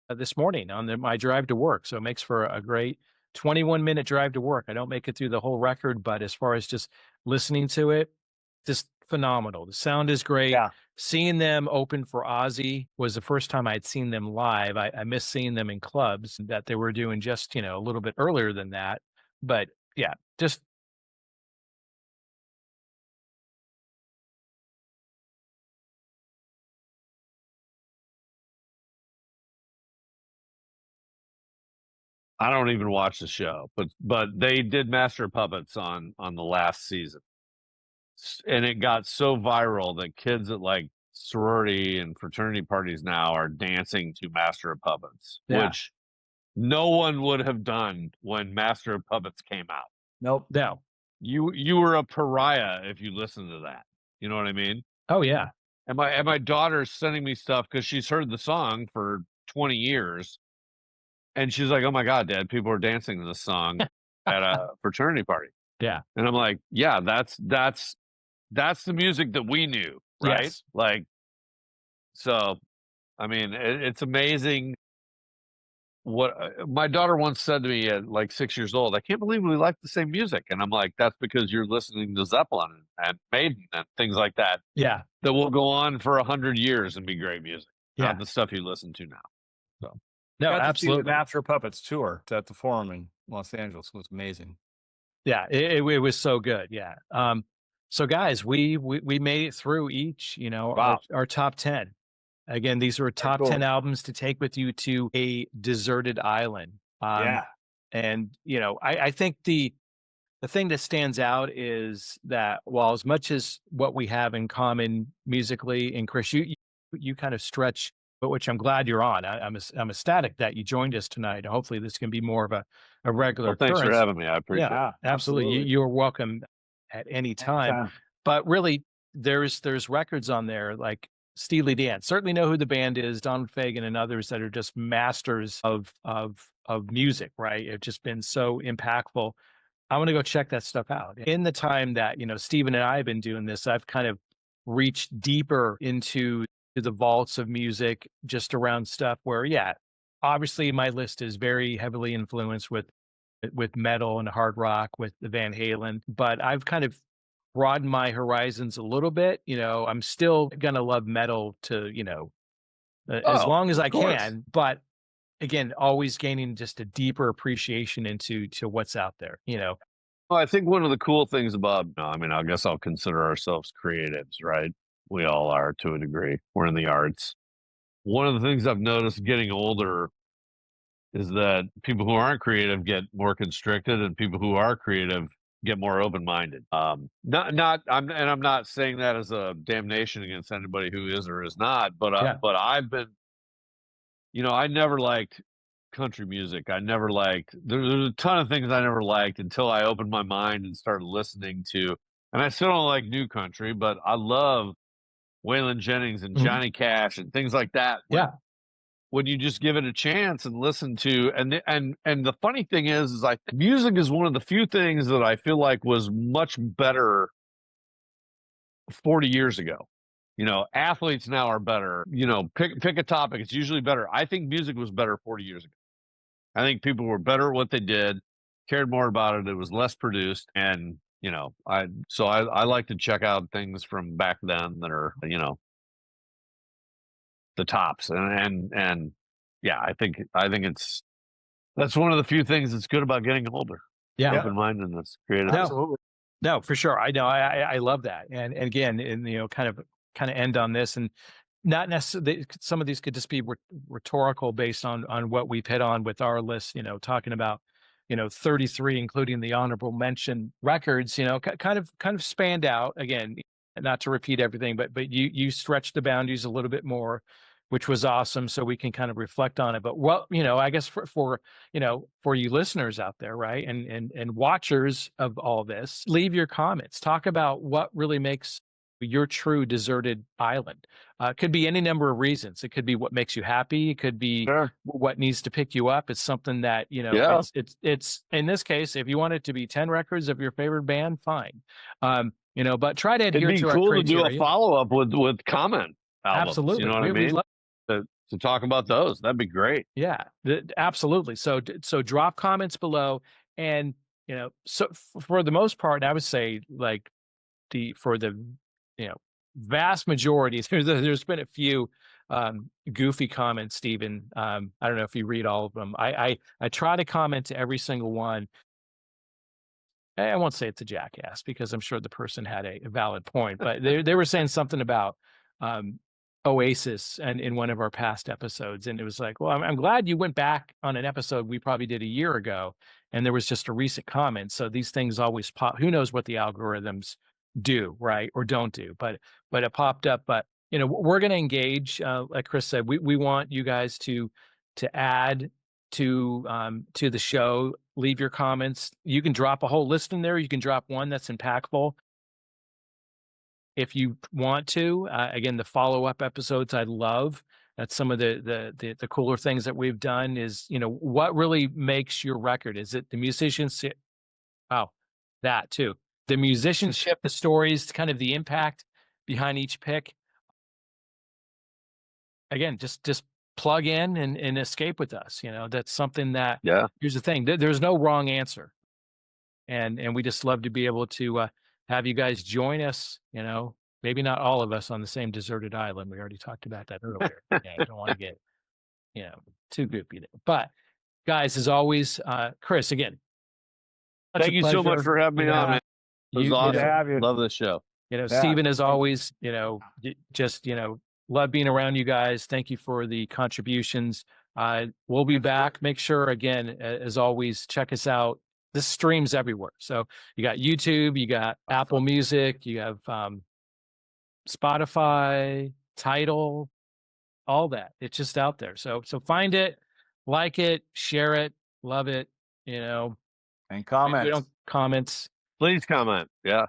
[SPEAKER 1] this morning on my drive to work. So it makes for a great 21-minute drive to work. I don't make it through the whole record, but as far as just listening to it, just phenomenal. The sound is great.
[SPEAKER 2] Yeah.
[SPEAKER 1] Seeing them open for Ozzy was the first time I'd seen them live. I missed seeing them in clubs that they were doing just, a little bit earlier than that. But yeah, just.
[SPEAKER 3] I don't even watch the show, but they did Master of Puppets on the last season, and it got so viral that kids at like sorority and fraternity parties now are dancing to Master of Puppets, which no one would have done when Master of Puppets came out.
[SPEAKER 2] Nope.
[SPEAKER 1] No.
[SPEAKER 3] You were a pariah if you listened to that. You know what I mean?
[SPEAKER 1] Oh yeah.
[SPEAKER 3] And my daughter's sending me stuff because she's heard the song for 20 years. And she's like, "Oh my God, Dad, people are dancing to this song at a fraternity party."
[SPEAKER 1] Yeah.
[SPEAKER 3] And I'm like, "Yeah, that's the music that we knew, right?"
[SPEAKER 1] Yes.
[SPEAKER 3] Like, so, I mean, it's amazing what my daughter once said to me at like 6 years old. "I can't believe we like the same music." And I'm like, "That's because you're listening to Zeppelin and Maiden and things like that.
[SPEAKER 1] Yeah.
[SPEAKER 3] That will go on for 100 years and be great music.
[SPEAKER 1] Yeah.
[SPEAKER 3] Not the stuff you listen to now." So.
[SPEAKER 1] No, absolutely.
[SPEAKER 2] The Master of Puppets tour at the Forum in Los Angeles was amazing.
[SPEAKER 1] Yeah, it was so good. Yeah. So guys, we made it through each, our top 10. Again, these were top 10 albums to take with you to a deserted island. And I think the thing that stands out is that while as much as what we have in common musically, and Chris, you kind of stretch, but which I'm glad you're on. I'm ecstatic that you joined us tonight. Hopefully this can be more of a regular
[SPEAKER 3] Thanks
[SPEAKER 1] occurrence.
[SPEAKER 3] for having me. I appreciate it.
[SPEAKER 1] Absolutely. You're welcome at any time. But really, there's records on there like Steely Dan. Certainly know who the band is, Don Fagen and others that are just masters of music, right? It's just been so impactful. I want to go check that stuff out. In the time that, Stephen and I have been doing this, I've kind of reached deeper into the vaults of music just around stuff where, obviously my list is very heavily influenced with metal and hard rock with the Van Halen, but I've kind of broadened my horizons a little bit. I'm still going to love metal to, as long as I can, but again, always gaining just a deeper appreciation into what's out there,
[SPEAKER 3] Well, I think one of the cool things about, I mean, I guess I'll consider ourselves creatives, right? We all are to a degree. We're in the arts. One of the things I've noticed getting older is that people who aren't creative get more constricted, and people who are creative get more open-minded. I'm not saying that as a damnation against anybody who is or is not, but I've been, I never liked country music. I never liked, there's a ton of things I never liked until I opened my mind and started listening to, and I still don't like new country, but I love Waylon Jennings and Johnny Cash and things like that. When you just give it a chance and listen to, and the funny thing is I think music is one of the few things that I feel like was much better 40 years ago. Athletes now are better. Pick a topic. It's usually better. I think music was better 40 years ago. I think people were better at what they did, cared more about it. It was less produced. And, I like to check out things from back then that are, the tops. And yeah, I think that's one of the few things that's good about getting older.
[SPEAKER 1] Yeah.
[SPEAKER 3] Open-mindedness, creative.
[SPEAKER 1] Absolutely. No, for sure. I know. I love that. And again, kind of end on this, and not necessarily, some of these could just be rhetorical based on what we've hit on with our list, talking about, 33, including the honorable mention records, kind of spanned out. Again, not to repeat everything, but you stretched the boundaries a little bit more, which was awesome. So we can kind of reflect on it. But I guess for you listeners out there, right, and watchers of all this, leave your comments. Talk about what really makes your true deserted island. Could be any number of reasons. It could be what makes you happy. It could be what needs to pick you up. It's something that, it's in this case, if you want it to be 10 records of your favorite band, fine. But try to adhere to our criteria.
[SPEAKER 3] It'd be cool to do a follow-up with comment albums.
[SPEAKER 1] Absolutely.
[SPEAKER 3] You know what I mean? To talk about those. That'd be great.
[SPEAKER 1] Yeah, absolutely. So drop comments below. And, so for the most part, I would say, like, for the vast majority, there's been a few goofy comments, Stephen. I don't know if you read all of them. I try to comment to every single one. I won't say it's a jackass, because I'm sure the person had a valid point, but they were saying something about Oasis and in one of our past episodes, and it was like, well, I'm glad you went back on an episode we probably did a year ago, and there was just a recent comment. So these things always pop. Who knows what the algorithms do, right, or don't do, but it popped up. But we're going to engage, like Chris said, we want you guys to add to the show. Leave your comments. You can drop a whole list in there. You can drop one that's impactful if you want to. Again, the follow-up episodes I love. That's some of the cooler things that we've done. Is what really makes your record? Is it the musicianship? Oh, that too. The musicianship, the stories, kind of the impact behind each pick. Again, just plug in and escape with us. That's something that, here's the thing, there's no wrong answer. And we just love to be able to have you guys join us, maybe not all of us on the same deserted island. We already talked about that earlier. I don't want to get, too goofy there. But guys, as always, Chris, again,
[SPEAKER 3] thank you so much for having me on, man. It was awesome. To have you. Love this show.
[SPEAKER 1] Stephen, as always, just, love being around you guys. Thank you for the contributions. We'll be back. Make sure, again, as always, check us out. This streams everywhere. So you got YouTube, you got Apple Music, you have Spotify, Tidal, all that. It's just out there. So find it, like it, share it, love it, and comment. Comments.
[SPEAKER 3] Please comment. Yeah.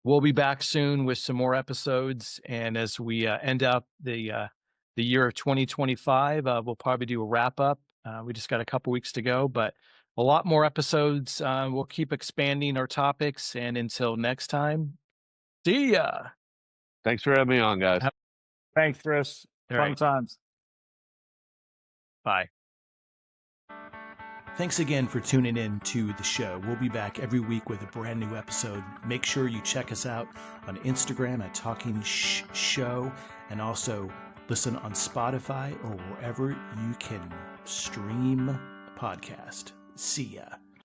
[SPEAKER 1] We'll be back soon with some more episodes. And as we end out the year of 2025, we'll probably do a wrap up. We just got a couple weeks to go, but a lot more episodes. We'll keep expanding our topics. And until next time, see ya.
[SPEAKER 3] Thanks for having me on, guys.
[SPEAKER 2] Thanks, Chris. Fun times.
[SPEAKER 1] Bye. Thanks again for tuning in to the show. We'll be back every week with a brand new episode. Make sure you check us out on Instagram at Talking Show, and also listen on Spotify or wherever you can stream a podcast. See ya.